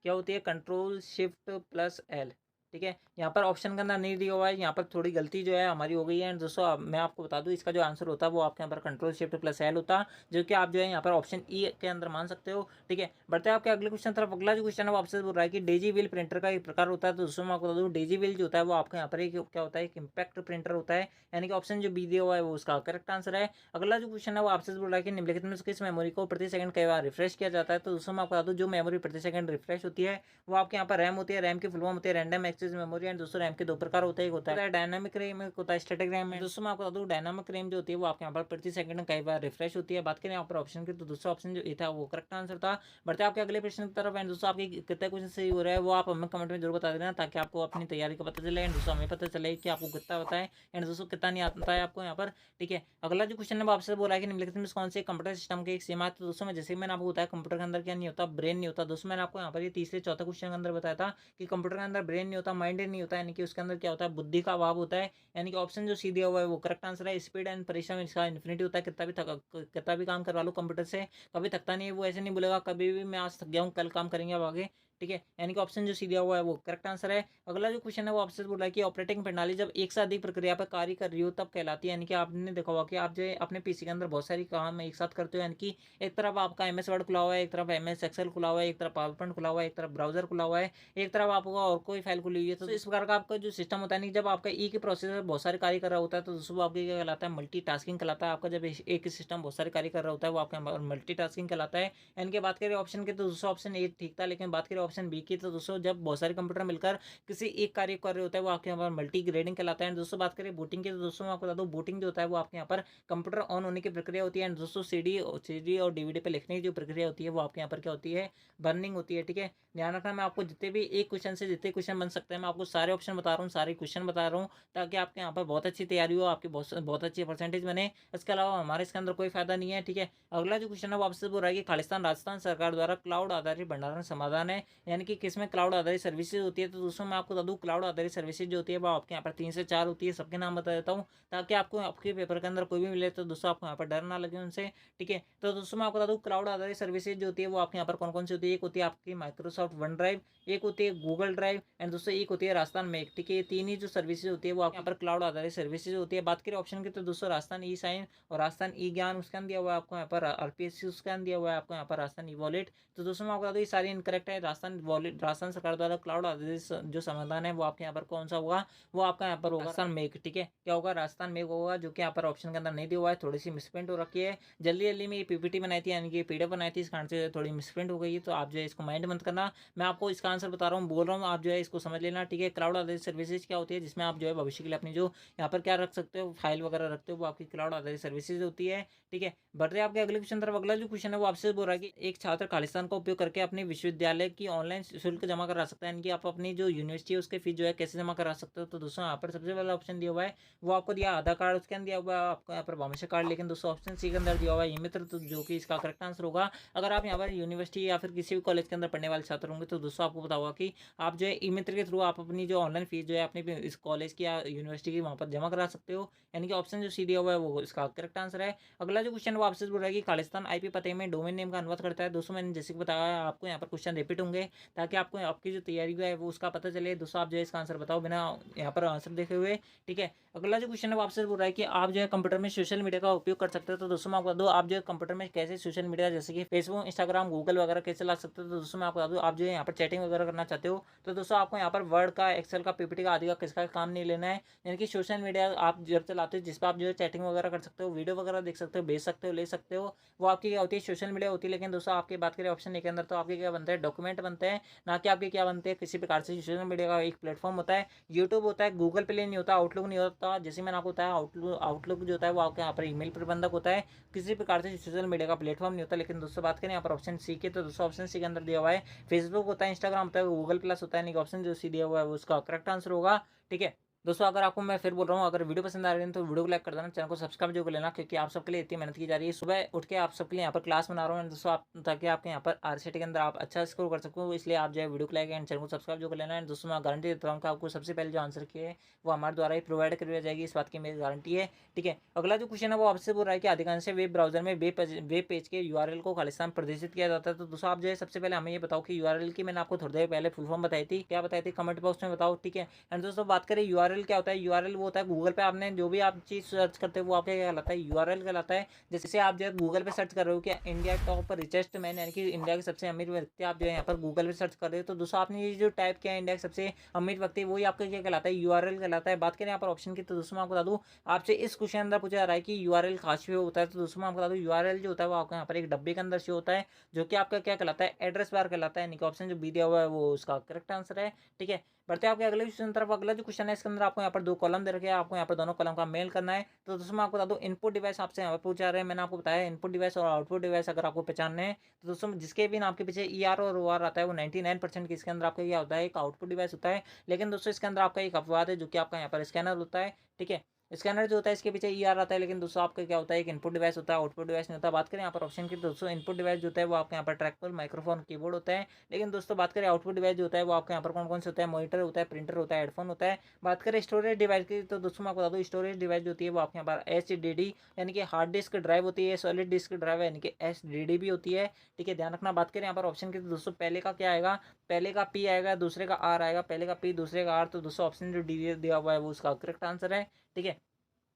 क्या होती है कंट्रोल शिफ्ट प्लस एल। ठीक है, यहाँ पर ऑप्शन के अंदर नहीं दिया हुआ है, यहाँ पर थोड़ी गलती जो है हमारी हो गई है। एंड दोस्तों मैं आपको बता दूँ इसका जो आंसर होता है वो आपके यहाँ पर कंट्रोल शिफ्ट प्लस एल होता है, जो कि आप जो है यहाँ पर ऑप्शन ई के अंदर मान सकते हो। ठीक है, बढ़ते हैं आपके अगले क्वेश्चन तरफ। अगला जो क्वेश्चन है वो आपसे बोल रहा है कि डेजी व्हील प्रिंटर का एक प्रकार होता है। तो दोस्तों मैं आपको बता दूँ डेजी व्हील जो होता है वो आपके यहाँ पर एक क्या होता है एक इम्पैक्ट प्रिंटर होता है। यानी कि ऑप्शन जो बी दिया हुआ है वो उसका करेक्ट आंसर है। अगला जो क्वेश्चन है वो आपसे बोल रहा है कि निम्नलिखित में से किस मेमोरी को प्रति सेकंड कई बार रिफ्रेश किया जाता है। तो दोस्तों मैं आपको बता दूँ जो मेमोरी प्रति सेकंड रिफ्रेश होती है वो आपके यहाँ पर रैम होती है। रैम की फुल फॉर्म होती है रैंडम एक्सेस मेमोरी। एंड दोस्तों रैम के 2 प्रकार होते हैं, एक होता है डायनामिक रैम, एक होता है स्टैटिक रैम। दोस्तों मैं आपको बता दूँ डायनामिक रैम जो होती है वो आपके यहाँ पर प्रति सेकंड कई बार रिफ्रेश होती है। बात करें यहाँ पर ऑप्शन की तो दूसरा ऑप्शन जो ये था वो करेक्ट आंसर था। बढ़ते हैं आपके अगले प्रश्न की तरफ। एंड दोस्तों आपके कितने क्वेश्चन सही हो रहा है वो आप हमें कमेंट में जरूर बता देना ताकि आपको अपनी तैयारी का पता चले। एंड दोस्तों हमें पता चले कि आपको कितना पता है एंड दोस्तों कितना नहीं आता है आपको यहाँ पर। ठीक है, अगला जो क्वेश्चन है वो आपसे बोला है कि निम्नलिखित में कौन से कंप्यूटर सिस्टम के एक सीमा है। तो दोस्तों मैं जैसे मैंने आपको बताया कंप्यूटर के अंदर क्या नहीं होता ब्रेन नहीं होता। दोस्तों मैंने आपको यहाँ पर ये तीसरे चौथे क्वेश्चन के अंदर बताया था कि कंप्यूटर के अंदर ब्रेन नहीं होता माइंड नहीं होता। यानी कि उसके अंदर क्या होता है बुद्धि का अभाव होता है। यानी कि ऑप्शन जो सी दिया हुआ है वो करेक्ट आंसर है। स्पीड एंड परिश्रम इसका इन्फिनिटी होता है। कितना भी काम करवा लो कंप्यूटर से कभी थकता नहीं है। वो ऐसे नहीं बोलेगा कभी भी मैं आज थक गया हूँ कल काम करेंगे अब आगे। ठीक है, यानी कि ऑप्शन जो सी दिया हुआ है वो करेक्ट आंसर है। अगला जो क्वेश्चन है वो आपसे बोल रहा है कि ऑपरेटिंग प्रणाली जब एक से अधिक प्रक्रिया पर कार्य कर रही हो तब कहलाती है। यानी कि आपने देखा होगा कि आप जो है अपने पीसी के अंदर बहुत सारी काम एक साथ करते हो। यानी कि एक तरफ आपका एमएस वर्ड खुला हुआ है, एक तरफ एमएस एक्सेल खुला हुआ है, एक तरफ पावर पॉइंट खुला हुआ है, एक तरफ ब्राउजर खुला हुआ है, एक तरफ आपका और कोई फाइल खुली हुई है। तो इस प्रकार का आपका जो सिस्टम होता है नहीं जब आपका ई के प्रोसेस में बहुत सारे कार्य कर रहा होता है तो दोस्तों आपके क्या कहलाता है मल्टीटास्किंग कहलाता है। आपका जब एक ही सिस्टम बहुत सारे कार्य कर रहा होता है वो आपका मल्टीटास्किंग कहलाता है। इनके बात करें ऑप्शन के तो दोस्तों ऑप्शन ए ठीक था, लेकिन बात करें ऑप्शन बी की तो दोस्तों जब बहुत सारे कंप्यूटर मिलकर किसी एक कार्य कर रहे होता है वो आपके यहाँ पर मल्टी ग्रेडिंग कहलाता है। दोस्तों बात करें बूटिंग की तो दोस्तों मैं आपको बता दूं बूटिंग जो होता है वो आपके यहाँ पर कंप्यूटर ऑन होने की प्रक्रिया होती है। दोस्तों सीडी और डीवीडी पे लिखने की जो प्रक्रिया होती है वो आपके यहाँ पर क्या होती है बर्निंग होती है। ठीक है, ध्यान रखना मैं आपको जितने भी एक क्वेश्चन से जितने क्वेश्चन बन सकते हैं मैं आपको सारे ऑप्शन बता रहा हूँ सारे क्वेश्चन बता रहा हूँ ताकि आपके यहाँ पर बहुत अच्छी तैयारी हो आपकी बहुत अच्छी परसेंटेज बने। इसके अलावा हमारे इसके अंदर कोई फायदा नहीं है। ठीक है, अगला जो क्वेश्चन है वो आपसे बोल रहा है कि खालिस्तान राजस्थान सरकार द्वारा क्लाउड आधारित भंडारण समाधान है यानी कि किसमें क्लाउड आधारित सर्विसेज होती है। तो दोस्तों मैं आपको बता दूँ क्लाउड आधारित सर्विसेज जो होती है वो आपके यहाँ पर 3 से 4 होती है। सबके नाम बता देता हूँ ताकि आपको आपके पेपर के अंदर कोई भी मिले तो दोस्तों आपको यहाँ पर डर ना लगे उनसे। ठीक है, तो दोस्तों मैं आपको बता दूँ क्लाउड आधारित सर्विसेज जो होती है वो आपके यहाँ पर कौन कौन सी होती है। एक होती है आपकी माइक्रोसॉफ्ट वन ड्राइव, एक होती है गूगल ड्राइव एंड दोस्तों एक होती है राजस्थान मेक। ठीक है, ये तीन ही जो सर्विसेज होती है वो आपके यहाँ पर क्लाउड आधारित सर्विसेज होती है। बात करें ऑप्शन की तो दोस्तों राजस्थान ई साइन और राजस्थान ई ज्ञान उसका दिया हुआ है आपको यहाँ पर आरपीएससी उसका दिया हुआ है आपको यहाँ पर राजस्थान ई वॉलेट। तो दोस्तों मैं आपको बता दूँ ये सारी इनकरेक्ट है। राजस्थान वॉलेट राजस्थान सरकार द्वारा क्लाउड आधारित जो समाधान है वो आपके यहाँ पर कौन सा होगा वो आपका यहाँ पर होगा राजस्थान मेक। ठीक है, क्या होगा राजस्थान मेक होगा जो कि यहाँ पर ऑप्शन के अंदर नहीं दिया हुआ है। थोड़ी सी मिसप्रिंट हो रखी है, जल्दी जल्दी में ये पीपीटी बनाई थी यानी कि पीडीएफ बनाई थी इस कारण से थोड़ी मिसप्रिंट हो गई है। तो आप जो है इसको माइंड मत करना, मैं आपको इसका आंसर बता रहा हूँ बोल रहा हूँ आप जो है इसको समझ लेना। ठीक है, क्लाउड आधारित सर्विसेज क्या होती है जिसमें आप जो है भविष्य के लिए अपनी जो यहाँ पर क्या रख सकते हो फाइल वगैरह रखते हो वो आपकी क्लाउड आधारित सर्विसेज होती है। ठीक है, बढ़ते आपके अगले क्वेश्चन तरफ। अगला जो क्वेश्चन है वो आपसे बोल रहा है कि एक छात्र खालिस्तान का उपयोग करके अपने विश्वविद्यालय की ऑनलाइन शुल्क जमा करा सकते हैं, यानी कि आप अपनी जो यूनिवर्सिटी है उसकी फीस जो है कैसे जमा करा सकते हो। तो दोस्तों यहाँ पर सबसे पहला ऑप्शन दिया हुआ है वो आपको दिया आधार कार्ड, उसके अंदर दिया हुआ है आपको यहाँ पर बायोमेट्रिक कार्ड। लेकिन दोस्तों ऑप्शन सी के अंदर दिया हुआ है ई मित्र, तो जो कि इसका करेक्ट आंसर होगा। अगर आप यहाँ पर यूनिवर्सिटी या फिर किसी भी कॉलेज के अंदर पढ़ने वाले छात्र होंगे तो दोस्तों आपको पता होगा कि आप जो है ई मित्र के थ्रू आप अपनी जो ऑनलाइन फीस जो है अपनी इस कॉलेज की या यूनिवर्सिटी की वहाँ पर जमा करा सकते हो, यानी कि ऑप्शन जो सी दिया हुआ है वो इसका करेक्ट आंसर है। अगला जो क्वेश्चन वो आपसे बोल रहा है कि खालिस्तान आईपी पते में डोमेन नेम का अनुवाद करता है। दोस्तों मैंने जैसे कि बताया आपको यहाँ पर क्वेश्चन रिपीट होंगे ताकि आपको आपकी जो तैयारी है वो उसका पता चले। दोस्तों आप जो है इसका आंसर बताओ बिना यहाँ पर आंसर देखे हुए, ठीक है। अगला जो क्वेश्चन है वो आपसे बोल रहा है कि आप जो है कंप्यूटर में सोशल मीडिया का उपयोग कर सकते हो। तो दोस्तों मैं आपको बता दूं आप जो है कंप्यूटर में कैसे सोशल मीडिया जैसे कि फेसबुक, इंस्टाग्राम, गूगल वगैरह कैसे ला सकते हो। तो दोस्तों मैं आपको बता दूं आप जो है यहाँ पर चैटिंग वगैरह करना चाहते हो तो दोस्तों आपको यहाँ पर वर्ड का, एक्सेल का, पीपीटी का आदि का किसका काम नहीं लेना है। यानी कि सोशल मीडिया आप जब चलाते हो जिस पर आप जो है चैटिंग वगैरह कर सकते हो, वीडियो वगैरह देख सकते हो, भेज सकते हो, ले सकते हो, वो आपकी क्या होती है सोशल मीडिया होती है। लेकिन दोस्तों आपकी बात करें ऑप्शन ए के अंदर तो आपके क्या बनते हैं डॉक्यूमेंट बनते हैं, ना कि आपके क्या बनते हैं किसी प्रकार से सोशल मीडिया का एक प्लेटफॉर्म होता है। यूट्यूब होता है, गूगल प्ले नहीं होता, आउटलुक नहीं होता। जैसे मैंने आपको बताया आउटलुक जो होता है वो आपके यहाँ पर ईमेल प्रबंधक होता है, किसी प्रकार से सोशल मीडिया का प्लेटफॉर्म नहीं होता। लेकिन दोस्तों बात करें यहाँ पर ऑप्शन सी के तो दोस्तों ऑप्शन सी के अंदर दिया हुआ है फेसबुक होता है, इंस्टाग्राम होता है, गूगल प्लस होता है। ऑप्शन जो सी दिया हुआ है वो उसका करेक्ट आंसर होगा, ठीक है। दोस्तों अगर आपको मैं फिर बोल रहा हूँ अगर वीडियो पसंद आ रही है तो वीडियो को लाइक कर देना, चैनल को सब्सक्राइब जो कर लेना, क्योंकि आप सबके लिए इतनी मेहनत की जा रही है। सुबह उठ के आप सबके लिए यहाँ पर क्लास बना रहा हूँ दोस्तों आप, ताकि आपके यहाँ पर आरसीटी के अंदर आप अच्छा स्कोर कर सको, इसलिए आप जो है वीडियो को लाइक एंड चैनल को सब्सक्राइब जो कर लेना है। दोस्तों मैं गारंटी देता हूँ कि आपको सबसे पहले जो आंसर की है वो हमारे द्वारा ही प्रोवाइड करवाई जाएगी, इस बात की मेरी गारंटी है, ठीक है। अगला जो क्वेश्चन है वो आपसे बोल रहा है कि अधिकांश वेब ब्राउजर में वेब पेज के यूआरएल को खालिस्तान प्रदर्शित किया जाता है। तो दोस्तों आप जो है सबसे पहले हमें ये बताओ कि यूआरएल की मैंने आपको थोड़ी देर पहले फुल फॉर्म बताई थी, क्या बताई थी कमेंट बॉक्स में बताओ, ठीक है। एंड दोस्तों बात करें यूआरएल क्या होता है, यूआरएल वो होता है गूगल पे आपने जो भी आप चीज़ सर्च करते हो वो आपका क्या कहलाता है यूआरएल कहलाता है। जैसे आप जो है गूगल पे सर्च कर रहे हो कि इंडिया टॉप रिचेस्ट मैन, यानी कि इंडिया के सबसे अमीर व्यक्ति आप जो है यहाँ पर गूगल पे सर्च कर रहे हो तो दोस्तों आपने ये जो टाइप किया है इंडिया के सबसे अमीर व्यक्ति वही आपका क्या कहलाता है यूआरएल कहलाता है। बात करें यहाँ पर ऑप्शन की तो दोस्तों मैं आपको बता दूँ आपसे इस क्वेश्चन अंदर पूछा जा रहा है कि यूआरएल कहाँ शो होता है। तो दोस्तों मैं आपको बता दूँ यूआरएल जो होता है वो आपको यहाँ पर एक डब्बे के अंदर शो होता है जो कि आपका क्या कहलाता है एड्रेस बार कहलाता है। ऑप्शन जो बी दिया हुआ है वो उसका करेक्ट आंसर है, ठीक है। बढ़ते हैं आपके अगले क्वेश्चन तरफ। अगला जो क्वेश्चन है इसके अंदर आपको यहाँ पर दो कॉलम दे रखे हैं, आपको यहाँ पर दोनों कॉलम का मेल करना है। तो दोस्तों मैं आपको बता दूं इनपुट डिवाइस आपसे यहाँ पर पूछा रहे हैं, मैंने आपको बताया इनपुट डिवाइस और आउटपुट डिवाइस अगर आपको पहचानने हैं तो दोस्तों जिसके भी नाम के पीछे ई आर और ओ आर आता है वो 99% इसके अंदर आपका क्या होता है एक आउटपुट डिवाइस होता है। लेकिन दोस्तों इसके अंदर आपका एक अपवाद है जो कि आपका यहाँ पर स्कैनर होता है, ठीक है। स्कैनर जो होता है इसके पीछे ई आर आता है, लेकिन दोस्तों आपका क्या होता है एक इनपुट डिवाइस होता है, आउटपुट डिवाइस नहीं होता। बात करें यहाँ पर ऑप्शन की दोस्तों इनपुट डिवाइस जो होता है वो आपके यहाँ पर ट्रैकबॉल, माइक्रोफोन, कीबोर्ड होता है। लेकिन दोस्तों बात करें आउटपुट डिवाइस जो होता है वो आपके यहाँ पर कौन कौन से होता है मॉनिटर होता है, प्रिंटर होता है, हेडफोन होता है। बात करें स्टोरेज डिवाइस की तो दोस्तों मैं आपको बता दूँ स्टोरेज डिवाइस जो होती है वो आपके यहाँ पर HDD यानी कि हार्ड डिस्क ड्राइव होती है, सॉलिड डिस्क ड्राइव यानी कि SDD भी होती है, ठीक है, ध्यान रखना। बात करें यहाँ पर ऑप्शन की तो दोस्तों पहले का क्या आएगा, पहले का P आएगा, दूसरे का R आएगा, पहले का P दूसरे का R। तो दोस्तों ऑप्शन जो डी दिया हुआ है वो उसका करेक्ट आंसर है, ठीक है।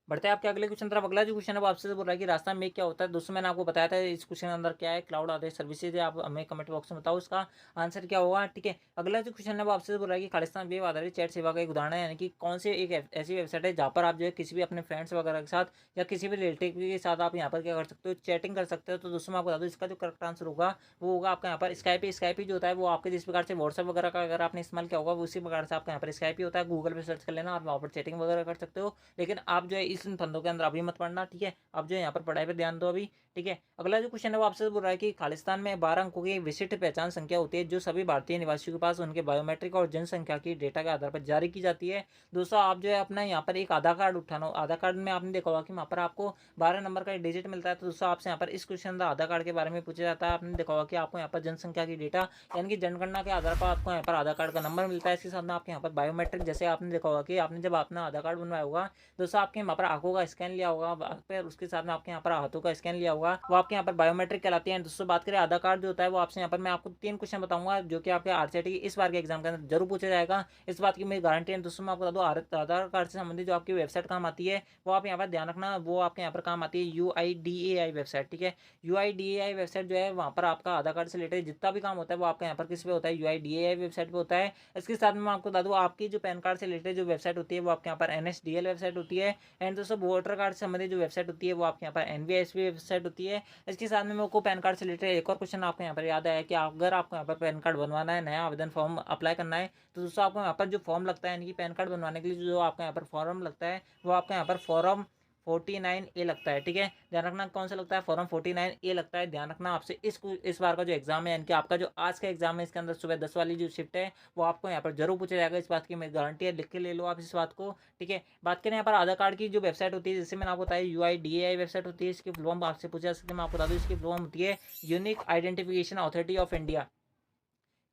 बढ़ते हैं आपके अगले क्वेश्चन तरफ। अगला जो क्वेश्चन है वो आपसे बोल रहा है कि रास्ता में क्या होता है। दोस्तों मैंने आपको बताया था इस क्वेश्चन के अंदर क्या है क्लाउड आधारित सर्विसेज है, आप हमें कमेंट बॉक्स में बताओ इसका आंसर क्या होगा, ठीक है। अगला जो क्वेश्चन है वो आपसे बोल रहा है कि खालिस्तान वेब आधारित चैट सेवा का एक उदाहरण है, यानी कि कौन सी एक ऐसी वेबसाइट है जहाँ पर आप जो है किसी भी अपने फ्रेंड्स वगैरह के साथ या किसी भी रिलेटिव के साथ आप यहाँ पर क्या कर सकते हो चैटिंग कर सकते हो। तो दोस्तों मैं आपको बता दूँ इसका जो करेक्ट आंसर होगा वो होगा आपका यहाँ पर स्काइपी। स्काइपी जो होता है वो आपके जिस प्रकार से व्हाट्सएप वगैरह का अगर आपने इस्तेमाल किया होगा वो उसी प्रकार से आपका यहाँ पर स्काइपी होता है। गूगल पर सर्च कर लेना, आप वहाँ पर चैटिंग वगैरह कर सकते हो। लेकिन आप जो है इस फंदों के अंदर अभी मत पढ़ना, ठीक है। आप जो है यहाँ पर पढ़ाई पे ध्यान दो अभी, ठीक है। अगला जो क्वेश्चन है वो आपसे बोल रहा है कि खालिस्तान में 12 अंकों की विशिष्ट पहचान संख्या होती है जो सभी भारतीय निवासियों के पास उनके बायोमेट्रिक और जनसंख्या की डेटा के आधार पर जारी की जाती है। दोस्तों आप जो है अपना यहाँ पर एक आधार कार्ड उठाना, आधार कार्ड में आपने देखा होगा कि वहाँ पर आपको 12 नंबर का एक डिजिट मिलता है। तो दोस्तों आपसे यहाँ पर इस क्वेश्चन अंदर आधार कार्ड के बारे में पूछा जाता है। आपने देखा होगा कि आपको यहाँ पर जनसंख्या की डेटा यानी कि जनगणना के आधार पर आपको यहाँ पर आधार कार्ड का नंबर मिलता है। इसके साथ में आपके यहाँ पर बायोमेट्रिक जैसे आपने देखा होगा कि आपने जब अपना आधार कार्ड बनवाया होगा दोस्तों आपके यहाँ पर आंखों का स्कैन लिया होगा, फिर उसके साथ में आपके यहाँ पर हाथों का स्कैन लिया होगा, वो आपके यहाँ पर बायोमेट्रिक कहलाती है। दोस्तों बात करें आधार कार्ड जो होता है वो आपसे यहाँ पर मैं आपको 3 क्वेश्चन बताऊंगा जो कि आपके आरसीटी इस बार के एग्जाम के अंदर जरूर पूछा जाएगा, इस बात की मेरी गारंटी है। दोस्तों मैं आपको बता दूं आधार कार्ड से संबंधित जो आपकी वेबसाइट काम आती है वो आप यहाँ पर ध्यान रखना, वो आपके यहाँ पर काम आती है UIDAI वेबसाइट, ठीक है। UIDAI वेबसाइट जो है वहाँ पर आपका आधार कार्ड से रिलेटेड जितना भी काम होता है वो आपका यहाँ पर किस पे होता है UIDAI वेबसाइट पे होता है। इसके साथ में मैं आपको बता दूँ आपकी जो पैन कार्ड से रिलेटेड जो वेबसाइट होती है वो आपके यहाँ पर NSDL वेबसाइट होती है। एंड दोस्तों वोटर कार्ड से संबंधित जो वेबसाइट होती है वो आपके यहाँ पर NVSP वेबसाइट होती है। इसके साथ में मेरे को पैन कार्ड से रिलेटेड एक और क्वेश्चन आपको यहाँ पर याद आया कि अगर आपको यहाँ पर पैन कार्ड बनवाना है, नया आवेदन फॉर्म अप्लाई करना है तो दोस्तों आपको यहाँ पर जो फॉर्म लगता है यानी कि पैन कार्ड बनवाने के लिए जो आपका यहाँ पर फॉर्म लगता है वो आपका यहाँ पर फॉर्म 49A लगता है, ठीक है। ध्यान रखना कौन सा लगता है, फॉर्म 49A लगता है। ध्यान रखना आपसे इस बार का जो एग्जाम है, यानी कि आपका जो आज का एग्जाम है, इसके अंदर सुबह 10 वाली जो शिफ्ट है वो आपको यहाँ पर जरूर पूछा जाएगा। इस बात की मैं गारंटी है, लिख के ले लो आप इस बात को, ठीक है। बात करें यहाँ पर आधार कार्ड की जो वेबसाइट होती है, जैसे मैंने आपको बताया UIDAI वेबसाइट होती है, इसकी फुल फॉर्म आपसे पूछा जा सकता है। मैं आपको बता दूँ, इसकी फुल फॉर्म होती है unique identification authority of India.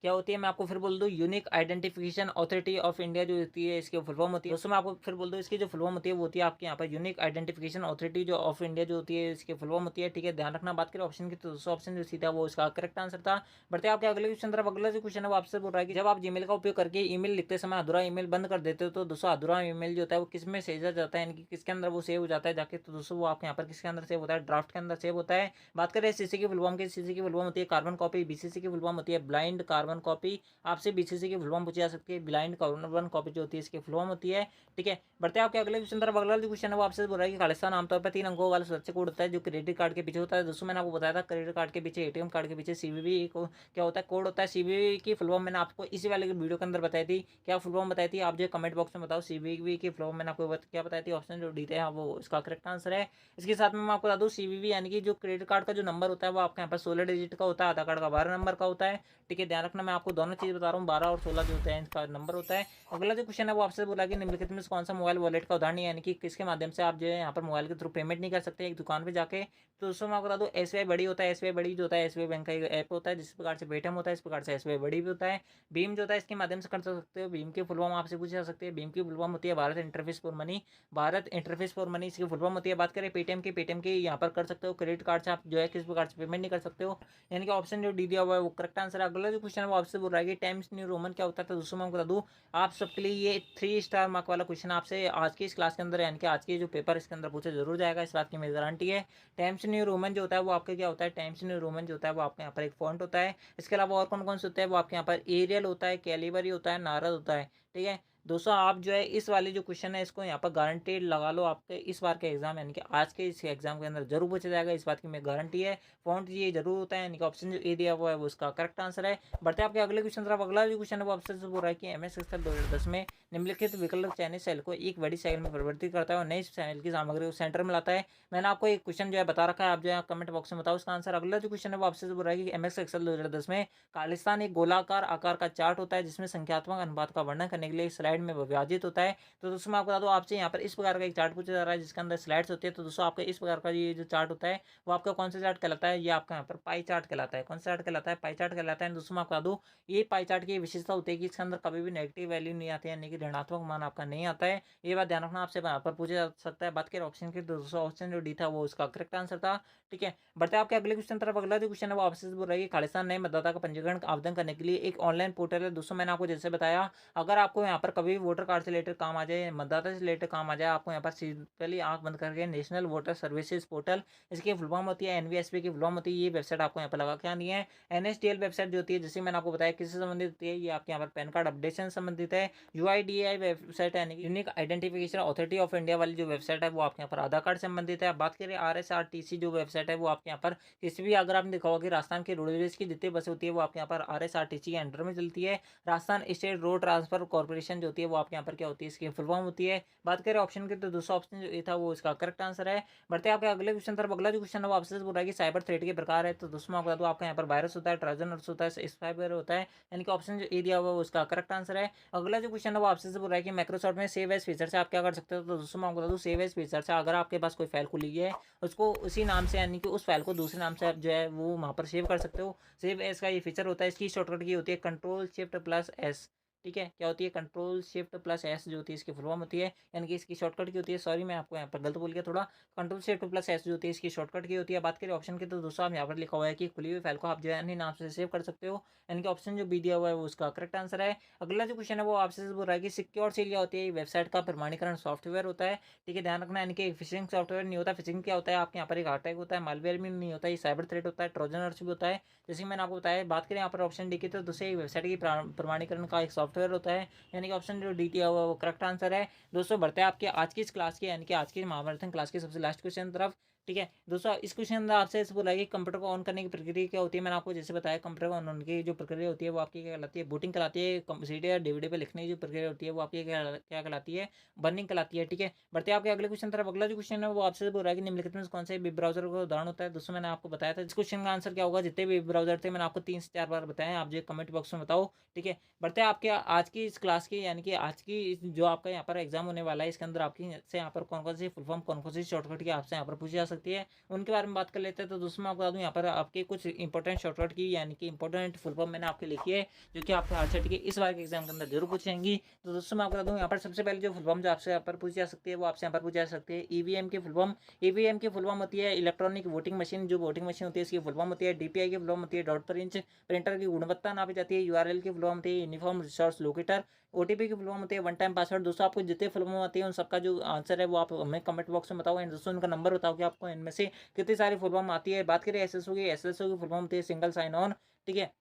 क्या होती है, मैं आपको फिर बोल दूं, unique identification authority of India जो होती है, इसकी फुल फॉर्म होती है। दोस्तों मैं आपको फिर बोल दूं, इसकी जो फुल फॉर्म होती है वो होती है आपके यहाँ पर यूनिक आइडेंटिफिकेशन अथॉरिटी जो ऑफ इंडिया जो होती है, इसकी फुल फॉर्म होती है, ठीक है। ध्यान रखना। बात करें ऑप्शन की, तो दूसरा ऑप्शन जो सीधा वो इसका करेक्ट आंसर था। बढ़ते आपके अगले क्वेश्चन तरफ। अगला जो क्वेश्चन है वो आपसे बोल रहा है कि जब आप जीमेल का उपयोग करके ईमेल लिखते समय अधूरा ईमेल बंद कर देते हो, तो दोस्तों अधूरा ईमेल जो होता है वो किस में सेजा जाता है, यानी कि किसके अंदर वो सेव हो जाता है जाके, तो दोस्तों वो आपके यहाँ पर किसके अंदर सेव होता है, ड्राफ्ट के अंदर सेव होता है। बात करें सीसी की फुल फॉर्म की, सीसी की फुल फॉर्म होती है कार्बन कॉपी, बीसीसी की फुल फॉर्म होती है ब्लाइंड कार्बन कॉपी। आपसे बीसीसी की फुल फॉर्म पूछी जा सकती है, ब्लाइंड कार्बन कॉपी जो होती है इसकी फुल फॉर्म होती है, ठीक है। बढ़ते हैं आपके अगले क्वेश्चन तरफ। अगला जो क्वेश्चन है वो आपसे बोल रहा है कि खालिस्तान आमतौर पर 3 अंकों वाला सुरक्षा कोड होता है जो क्रेडिट कार्ड के पीछे होता है। दोस्तों मैंने आपको बताया था, क्रेडिट कार्ड के पीछे, एटीएम कार्ड के पीछे सीवीवी को क्या होता है, कोड होता है। सीवीवी की फुल फॉर्म मैंने आपको इसी वाले वीडियो के अंदर बताई थी। क्या फुल फॉर्म बताई थी, आप जो कमेंट बॉक्स में बताओ। सीवीवी की फुल फॉर्म मैंने आपको क्या बताई थी, ऑप्शन जो डी थे हाँ वो इसका करेक्ट आंसर है। इसके साथ में मैं आपको बता दूँ, सीवीवी यानी कि जो क्रेडिट कार्ड का जो नंबर होता है वो आपके यहाँ पर 16 डिजिट का होता है, आधार कार्ड का 12 नंबर का होता है, ठीक है। ध्यान रखना, मैं आपको दोनों चीज़ बता रहा हूँ, 12 और 16 जो होते हैं इसका नंबर होता है। अगला जो क्वेश्चन है वो आपसे बोला कि निम्नलिखित में से कौन सा मोबाइल वॉलेट का उदाहरण है, यानी कि किसके माध्यम से आप जो है यहाँ पर मोबाइल के थ्रू पेमेंट नहीं कर सकते एक दुकान पे जाके। तो दोस्तों मैं आपको बता दूँ, एसबीआई बड़ी होता है। एसबीआई बड़ी जो होता है, एसबीआई बैंक का एक ऐप होता है, जिस प्रकार से पेटीएम होता है इस प्रकार से एसबीआई बड़ी भी होता है। भीम जो होता है इसके माध्यम से कर सकते हो। भीम की फुल फॉर्म आपसे पूछी जा सकती है। भीम की फुल फॉर्म होती है Bharat interface for money. Bharat interface for money इसकी फुल फॉर्म होती है। बात करें पेटीएम की, पेटीएम की यहाँ पर कर सकते हो। क्रेडिट कार्ड से आप जो है किस प्रकार से पेमेंट नहीं कर सकते हो, यानी कि ऑप्शन जो डी दिया हुआ है वो करेक्ट आंसर है। अगला जो क्वेश्चन है वो आपसे बोल रहा है कि टाइम्स न्यू रोमन क्या होता है। तो दोस्तों मैं बता दूँ आप सबके लिए, ये 3 स्टार मार्क वाला क्वेश्चन आपसे आज की इस क्लास के अंदर, यानी कि आज के जो पेपर इसके अंदर पूछा जरूर जाएगा, इस बात की मेरी गारंटी है। टाइम्स न्यू रोमन जो होता है वो आपका क्या होता है, टाइम्स न्यू रोमन जो होता है वो आपके यहाँ पर एक फॉन्ट होता है। इसके अलावा और कौन कौन से होते हैं, वो आपके यहाँ पर एरियल होता है, कैलिबरी होता है, नारद होता है, ठीक है। दोस्तों आप जो है इस वाली जो क्वेश्चन है इसको यहाँ पर गारंटेड लगा लो, आपके इस बार के एग्जाम यानी कि आज के इस एग्जाम के अंदर जरूर पूछा जाएगा, इस बात की मैं गारंटी है। फॉन्ट ये जरूर होता है, यानी कि ऑप्शन जो ए दिया हुआ है वो उसका करेक्ट आंसर है। बढ़ते हैं आपके अगले क्वेश्चन तरफ। अगला जो क्वेश्चन है वो आपसे बोल रहा है कि MS एक्सेल 2010 में निम्नलिखित विकल्प चयनित सेल को एक बड़ी सेल में परिवर्तित करता है और नई सेल की सामग्री को सेंटर में लाता है। मैंने आपको एक क्वेश्चन जो है बता रखा है, आप जो है कमेंट बॉक्स में बताओ उसका आंसर। अगला जो क्वेश्चन है वो आपसे बोल रहा है कि MS एक्सेल 2010 में खालिस्तान एक गोलाकार आकार का चार्ट होता है जिसमें संख्यात्मक अनुपात का वर्णन करने के लिए स्लाइड में विभाजित होता है। तो दोस्तों मैं आपको बता दूं, आपसे यहाँ पर इस प्रकार का एक चार्ट पूछा जा रहा है जिसके अंदर स्लाइड्स होती है। तो दोस्तों आपका इस प्रकार का ये जो चार्ट होता है वो आपका कौन सा चार्ट कहलाता है, ये आपका यहाँ पर पाई चार्ट कहलाता है। कौन सा चार्ट कहलाता है, पाई चार्ट कहलाता है। दोस्तों मैं आपको बता दूं, ये पाई चार्ट की विशेषता होती है कि इसके अंदर कभी भी नेगेटिव वैल्यू नहीं आती है, यानी कि ऋणात्मक मान आपका नहीं आता है। ये बात ध्यान रखना, आपसे यहाँ पर पूछा जा सकता है। बात करें ऑप्शन की, दोस्तों ऑप्शन जो डी था वो उसका करेक्ट आंसर था, ठीक है। बढ़ते आपके अगले क्वेश्चन तरफ। अगला जो क्वेश्चन है वो आपसे बोल रहा है कि खालिस्तान नए मतदाता का पंजीकरण आवेदन करने के लिए एक ऑनलाइन पोर्टल है। दोस्तों मैंने आपको जैसे बताया, अगर आपको यहाँ पर कभी वोटर कार्ड से रिलेटेड काम आ जाए, मतदाता से रिलेटेड काम आ जाए, आपको यहाँ पर सिंपली आंख बंद करके नेशनल वोटर सर्विसेज पोर्टल, इसकी फुल फॉर्म होती है NVSP की फुल फॉर्म होती है, ये वेबसाइट आपको यहाँ पर लगा के आनी है। NSDL वेबसाइट जो होती है, जैसे मैंने आपको बताया किससे संबंधित होती है, ये आपके यहाँ पर पैन कार्ड अपडेशन संबंधित है। UIDAI वेबसाइट है, unique identification authority of India वाली जो वेबसाइट है वो आपके यहाँ पर आधार कार्ड से संबंधित है। बात करें RSRTC जो वेबसाइट है वो आपके यहाँ पर किसी भी, अगर आपने देखा होगा कि राजस्थान की रोडवेज की जितनी बसें होती है वो आपके यहाँ पर RSRTC के अंडर में चलती है। Rajasthan state road transfer corporation जो होती है वो आपके यहाँ पर क्या होती है, इसकी फुल फॉर्म होती है। बात करें ऑप्शन की, तो दूसरा ऑप्शन जो ये था वो इसका करेक्ट आंसर है। बढ़ते हैं आपके अगले क्वेश्चन तरफ। अगला जो क्वेश्चन है वो आपसे बोल रहा है कि साइबर थ्रेट के प्रकार है। तो दोस्तों मैं आपको बता दूं, आपका यहाँ पर वायरस होता है, ट्रोजनर्स होता है, स्पाईवेयर होता है, यानी कि ऑप्शन जो ए दिया हुआ है वो उसका करेक्ट आंसर है। अगला जो क्वेश्चन है वो आपसे बोल रहा है कि माइक्रोसॉफ्ट में सेव एज फीचर से आप क्या कर सकते हो। तो दोस्तों मैं आपको बता दूं, सेव एज फीचर से अगर आपके पास कोई फाइल खुली है, उसको उसी नाम से, यानी कि उस फाइल को दूसरे नाम से आप जो है वो वहाँ पर सेव कर सकते हो। सेव एज का ये फीचर होता है, इसकी शॉर्टकट की होती है Ctrl+Shift+S, ठीक है। क्या होती है, Ctrl+Shift+S जो होती है इसकी फुल फॉर्म होती है, यानी कि इसकी शॉर्टकट की होती है। सॉरी मैं आपको यहाँ पर गलत बोल गया थोड़ा। Ctrl+Shift+S जो होती है इसकी शॉर्टकट की होती है। बात करें ऑप्शन की, तो दोस्तों आप यहाँ पर लिखा हुआ है कि खुली हुई फाइल को आप जो है अन्य नाम से सेव कर सकते हो, यानी कि ऑप्शन जो बी दिया हुआ है वो उसका करेक्ट आंसर है। अगला जो क्वेश्चन है वो आपसे बोल रहा है कि सिक्योर सील क्या होती है, वेबसाइट का प्रमाणीकरण सॉफ्टवेयर होता है, ठीक है। ध्यान रखना, यानी कि फिशिंग सॉफ्टवेयर नहीं होता। फिशिंग क्या होता है, आपके यहाँ पर एक अटैक होता है, मालवेयर भी नहीं होता, ये साइबर थ्रेट होता है, ट्रोजनर्स भी होता है, जैसे कि मैंने आपको बताया। बात करें यहाँ पर ऑप्शन डी की, तो दूसरे वेबसाइट की प्रमाणीकरण का एक सॉफ्टवेयर होता है, यानी कि ऑप्शन जो डी दिया हुआ वो करेक्ट आंसर है। दोस्तों बढ़ते हैं आपके आज की इस क्लास के, यानी कि आज की महाभारत क्लास की सबसे लास्ट क्वेश्चन तरफ। ठीक है दोस्तों, इस क्वेश्चन के अंदर आपसे ऐसे बोला है कि कंप्यूटर को ऑन करने की प्रक्रिया क्या होती है। मैंने आपको जैसे बताया, कंप्यूटर को ऑन होने की जो प्रक्रिया होती है वो आपकी क्या कहलाती है, बूटिंग कहलाती है। सीडी या डीवीडी पे लिखने की जो प्रक्रिया होती है वो आपकी क्या कहलाती है, बर्निंग कहलाती है। ठीक है, बढ़ते हैं आपके अगले क्वेश्चन तरफ। अगला जो क्वेश्चन है वो आपसे बोल रहा है कि निम्नलिखित में से कौन से वेब ब्राउजर का उदाहरण होता है। दोस्तों मैंने आपको बताया था इस क्वेश्चन का आंसर क्या होगा। जितने भी वेब ब्राउजर थे मैंने आपको 3 से 4 बार बताए, आप जो कमेंट बॉक्स में बताओ। ठीक है, बढ़ते हैं आपके आज की इस क्लास की, यानी कि आज की जो आपका यहाँ पर एग्जाम होने वाला है, इसके अंदर आपकी से यहाँ पर कौन कौन सी फुल फॉर्म, कौन कौन सी शॉर्टकट की आपसे यहाँ पर पूछी जा सकती है, उनके बारे में बात कर लेते हैं। तो दोस्तों मैं आपको बता दूं, यहाँ पर आपके कुछ इंपॉर्टेंट शॉर्टकट की, यानी कि इंपॉर्टेंट फुल फॉर्म मैंने आपके लिखी है, जो कि आपके आरसीटी के इस बार के एग्जाम के अंदर जरूर पूछेंगी। तो दोस्तों मैं आपको बता दूं, यहाँ पर सबसे पहले जो फुल फॉर्म जो आपसे यहाँ पर पूछी जा सकती है वो आपसे यहाँ पर पूछी जा सकती है ईवीएम की फुल फॉर्म। ईवीएम की फुल फॉर्म होती है इलेक्ट्रॉनिक वोटिंग मशीन। जो वोटिंग मशीन होती है इसकी फुल फॉर्म होती है डीपीआई की फुल फॉर्म होती है डॉट पर इंच। प्रिंटर की गुणवत्ता नापी जाती है। यूआरएल की फुल फॉर्म होती है यूनिफॉर्म रिसोर्स लोकेटर। ओटीपी की फुल फॉर्म होती है वन टाइम पासवर्ड। दोस्तों आपको जितने फुल फॉर्म आती है उन सबका जो आंसर है वो आप हमें कमेंट बॉक्स में बताओ, एंड दोस्तों उनका नंबर बताओ कि आपको इनमें से कितनी सारी फुल फॉर्म आती है। बात करें एसएसओ की, एसएसओ की फुल फॉर्म होती है सिंगल साइन ऑन। ठीक है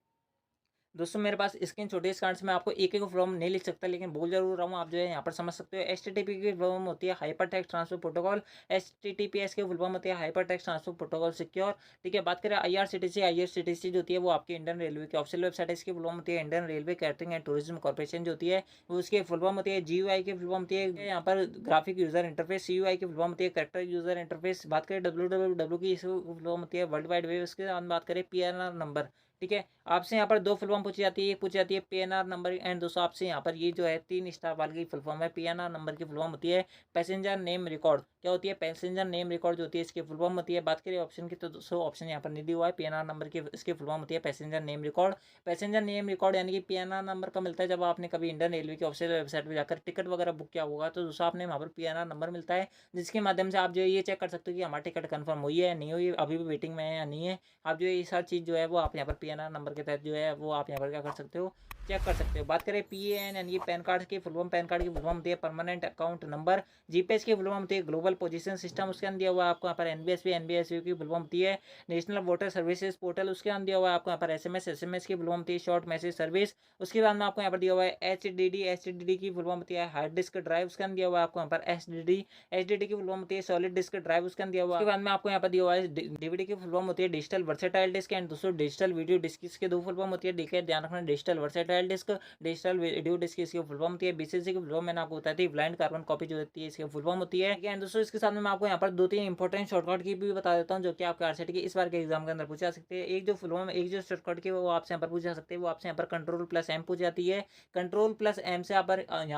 दोस्तों, मेरे पास स्क्रीन छोटी इस कारण से मैं आपको एक एक फॉर्म नहीं लिख सकता, लेकिन बोल जरूर रहा हूँ, आप जो है यहाँ पर समझ सकते हो। एचटीटीपी की फॉर्म होती है hyper text transfer protocol. HTTPS की फुल फॉर्म होती है hyper text transfer protocol secure. ठीक है, बात करें आईआरसीटीसी, आईआरसीटीसी जो होती है वो आपकी इंडियन रेलवे की ऑफिशियल वेबसाइट है। इसकी फुल फॉर्म होती है Indian railway catering and tourism corporation जो होती है वो उसकी फुल फॉर्म होती है जीयूआई की फुल फॉर्म होती है यहाँ पर ग्राफिक यूजर इंटरफेस। सीयूआई की फुल फॉर्म होती है करेक्टर यूजर इंटरफेस। बात करें डब्ल्यू की फुल फॉर्म होती है वर्ल्ड वाइड वेब। उसके बाद बात करें पीएनआर नंबर। ठीक है, आपसे यहाँ पर दो फुल फॉर्म पूछी जाती है, एक पूछी जाती है पीएनआर नंबर, एंड दोस्तों आपसे यहाँ पर ये जो है 3 स्टार वाली की फुल फॉर्म है। पीएनआर नंबर की फुल फॉर्म होती है पैसेंजर नेम रिकॉर्ड। क्या होती है, पैसेंजर नेम रिकॉर्ड जो होती है इसकी फुल फॉर्म होती है। बात करिए ऑप्शन की, तो दोस्तों ऑप्शन यहाँ पर नहीं दिया हुआ है। पीएनआर नंबर की इसकी फुल फॉर्म होती है passenger name record. Passenger name record यानी कि पीएनआर नंबर का मिलता है जब आपने कभी इंडियन रेलवे की ऑफिशियल वेबसाइट पर जाकर टिकट वगैरह बुक किया होगा, तो दोस्तों आपने वहाँ पर पीएनआर नंबर मिलता है, जिसके माध्यम से आप जो है ये चेक कर सकते हो कि हमारी टिकट कन्फर्म हुई है नहीं हुई, अभी भी वेटिंग में है या नहीं है। आप जो है ये सारी चीज़ जो है वो आप यहाँ पर पीएनआर नंबर के तहत जो है वो आप यहाँ पर क्या कर सकते हो, चेक कर सकते हो। बात करें पीएएन यानी कि पैन कार्ड की फुल फॉर्म, पैन कार्ड की फुल फॉर्म होती है परमानेंट अकाउंट नंबर। जीपीएस की फुल फॉर्म होती है ग्लोबल पोजीशन सिस्टम। उसके अंदर दिया हुआ है आपको यहाँ पर एनबीएसपी की फुल फॉर्म होती है नेशनल वोटर सर्विसेज पोर्टल। उसके अंदर दिया हुआ है आपको यहाँ पर एसएमएस की फुल फॉर्म होती है शॉर्ट मैसेज सर्विस। उसके बाद में आपको यहाँ पर दिया हुआ है एचडीडी की फुल फॉर्म होती है हार्ड डिस्क ड्राइव। उसके अंदर दिया हुआ है आपको यहाँ पर एचडीडी की फुल फॉर्म होती है सॉलिड डिस्क ड्राइव। उसके अंदर दिया हुआ है, उसके बाद में आपको यहाँ पर दिया हुआ है डीवीडी की फुल फॉर्म होती है डिजिटल वर्सेटाइल डिस्क, एंड दोस्तों डिजिटल वीडियो डिस्क इसके दो फुल फॉर्म होती है। देखिए ध्यान रखना, digital versatile disc, digital video disc इसकी फुल फॉर्म होती है। बीसीसी की फुल फॉर्म मैंने आपको बताई थी ब्लाइंड कार्बन कॉपी जो होती है इसकी फुल फॉर्म होती है। एंड दोस्तों इसके साथ में मैं आपको यहाँ पर 2-3 इंपॉर्टेंट शॉर्टकट की भी बता देता हूँ, जो कि आपके आरसीटी के इस बार के एग्जाम के अंदर पूछा जा सकते हैं। एक जो फुल फॉर्म, एक जो शॉर्टकट की वो आपसे यहाँ पर पूछा जा सकते हैं, वो आपसे यहाँ पर कंट्रोल प्लस एम पूछ जाती है। कंट्रोल प्लस एम से यहाँ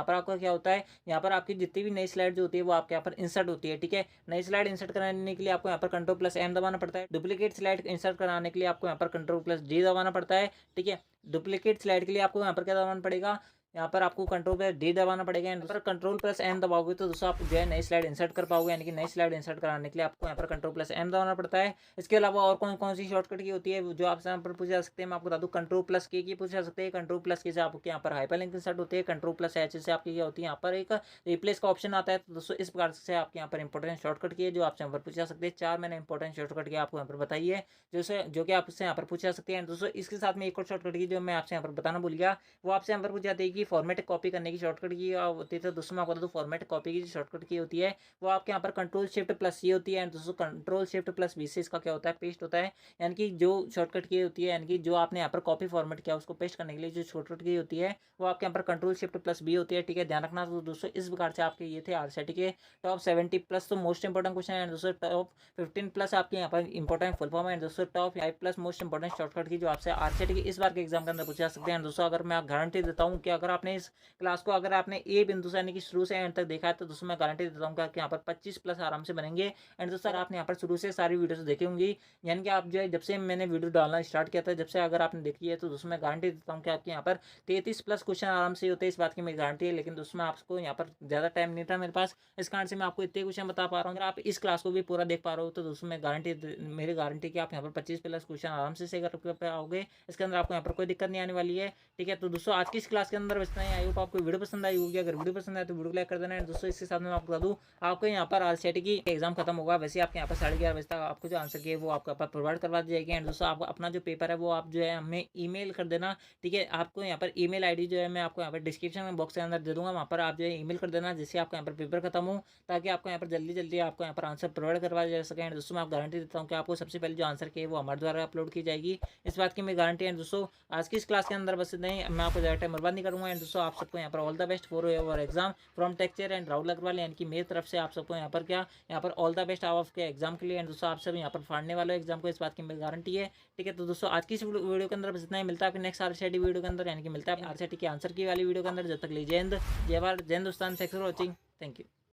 पर आपका क्या होता है, यहाँ पर आपकी जितनी भी नई स्लाइड जो होती है वो आपके यहाँ पर इंसर्ट होती है। ठीक है, नई स्लाइड इंसर्ट कराने के लिए आपको यहाँ पर कंट्रोल प्लस एम दबाना पड़ता है। डुप्लीकेट स्लाइड इंसर्ट कराने के लिए आपको यहाँ पर कंट्रोल प्लस डी दबाना पड़ता है। ठीक है, डुप्लीकेट स्लाइड के लिए आपको यहाँ पर क्या दबाना पड़ेगा, यहाँ पर आपको कंट्रोल प्लस डी दबाना पड़ेगा। एंड पर कंट्रोल प्लस एन दबाओगे तो दोस्तों आप जो है नई स्लाइड इंसर्ट कर पाओगे, यानी कि नई स्लाइड इंसर्ट कराने के लिए आपको यहाँ पर कंट्रोल प्लस एन दबाना पड़ता है। इसके अलावा और कौन कौन सी शॉर्टकट की होती है जो आपसे यहाँ पर पूछे जा सकते हैं, मैं आपको बता दूँ। कंट्रोल प्लस के की पूछे जा सकते हैं। कंट्रोल प्लस के से आपके यहाँ पर हाइपरलिंक इंसर्ट होती है। कंट्रोल प्लस एच से आपकी क्या होती है, यहाँ पर एक रिप्लेस का ऑप्शन आता है। तो दोस्तों इस प्रकार से आपके यहाँ पर इंपॉर्टेंट शॉर्टकट की है जो आपसे यहाँ पर पूछे जा सकते हैं। 4 मैंने इंपॉर्टेंट शॉर्टकट की आपको यहाँ पर बताई है, जो कि आपसे यहाँ पर पूछे जा सकते हैं। दोस्तों इसके साथ में एक और शॉर्टकट की जो मैं आपसे यहाँ पर बताना भूल गया, वो आपसे यहाँ पर पूछ जाती है कि फॉर्मेट कॉपी करने की शॉर्टकट की होती है। तो दोस्तों मैं आपको बता दूं, फॉर्मेट कॉपी की जो शॉर्टकट की होती है वो आपके यहाँ पर कंट्रोल शिफ्ट प्लस सी होती है। एंड दोस्तों कंट्रोल शिफ्ट प्लस बी से इसका क्या होता है, पेस्ट होता है। यानी कि जो शॉर्टकट की होती है, यानी कि जो आपने यहाँ पर कॉपी फॉर्मेट किया उसको पेस्ट करने के लिए जो शॉर्टकट की होती है वो आपके यहाँ पर कंट्रोल शिफ्ट प्लस बी होती है। ठीक है, ध्यान रखना। तो दोस्तों इस प्रकार से आपके ये थे आरसीटी के टॉप 70 प्लस तो मोस्ट इंपॉर्टेंट क्वेश्चन है। दोस्तों टॉप 15 प्लस आपके यहाँ पर इंपॉर्टेंट फुल फॉर्म है। दोस्तों top 5 plus most important shortcut की जो आपसे आरसीटी के इस बार के एग्जाम के अंदर पूछे जा सकते हैं। दोस्तों अगर मैं गारंटी देता हूँ कि अगर आपने इस क्लास को अगर आपने ए बिंदु से यानी कि शुरू से एंड तक देखा है तो दोस्तों मैं गारंटी देता हूँ कि यहाँ पर 25 प्लस आराम से बनेंगे। एंड दोस्तों आपने यहाँ पर शुरू से सारी वीडियोस देखी होंगी, यानी कि आप जो है जब से मैंने वीडियो डालना स्टार्ट किया था जब से अगर आपने देखी है तो दोस्तों मैं गारंटी देता हूँ कि आपके यहाँ पर 33 प्लस क्वेश्चन आराम से होते हैं, इस बात की मेरी गारंटी है। लेकिन दोस्तों मैं आपको यहाँ पर ज़्यादा टाइम नहीं था मेरे पास, इस कारण से मैं आपको इतने क्वेश्चन बता पा रहा हूँ। अगर आप इस क्लास को भी पूरा देख पा रहे हो तो दोस्तों मैं गारंटी, मेरी गारंटी कि आप यहाँ पर 25 प्लस क्वेश्चन आराम से कर पाओगे। इसके अंदर आपको यहाँ पर कोई दिक्कत नहीं आने वाली है। ठीक है, तो दोस्तों आज की इस क्लास के अंदर अंदर बचना है। आई होप आपको वीडियो पसंद आई होगी। अगर वीडियो पसंद आए तो वीडियो को लाइक कर देना है। दोस्तों इसके साथ में मैं आपको बता दूँ, आपको यहाँ पर आरसीईटी की एग्जाम खत्म होगा, वैसे आपके यहाँ पर 11:30 बजे तक आपको जो आंसर की है वो आपको प्रोवाइड करवा दी जाएगी। एंड दोस्तों आपको अपना जो पेपर है वो आप जो है हमें ईमेल कर देना, ठीक है। आपको यहाँ पर ईमेल आईडी जो है मैं आपको यहाँ पर डिस्क्रिप्शन में बॉक्स के अंदर दे दूंगा, वहाँ पर आप जो है ईमेल कर देना, जिससे आपका यहाँ पर पेपर खत्म हो, ताकि आपको यहाँ पर जल्दी जल्दी आपको यहाँ पर आंसर प्रोवाइड करवाया जा सके। एंड दोस्तों मैं आपको गारंटी देता हूँ कि आपको सबसे पहले जो आंसर की है वो हमारे द्वारा अपलोड की जाएगी, इस बात की मैं गारंटी है। दोस्तों आज की इस क्लास के अंदर बस नहीं, मैं आपको ज़्यादा टाइम बर्बाद नहीं करूँगा। एंड दोस्तों आप सबको यहाँ पर all the best for your exam from टेक्चर एंड राहुल अग्रवाल, यानी कि मेरी तरफ से आप सबको यहाँ पर क्या यहाँ पर ऑल द बेस्ट आपके एग्जाम के लिए। एंड दोस्तों आप सब यहाँ पर फाड़ने वाले एग्जाम को, इस बात की मेरी गारंटी है, ठीक है। तो दोस्तों आज की इस वीडियो के अंदर बस इतना ही, मिलता है आपके नेक्स्ट आरसीईटी वीडियो के अंदर, यानी कि मिलता है आरसीईटी के आंसर की वाली वीडियो के अंदर। जब तक लीजिए जय हिंद, जय भारत, जय Hindustan, thanks for watching, thank you.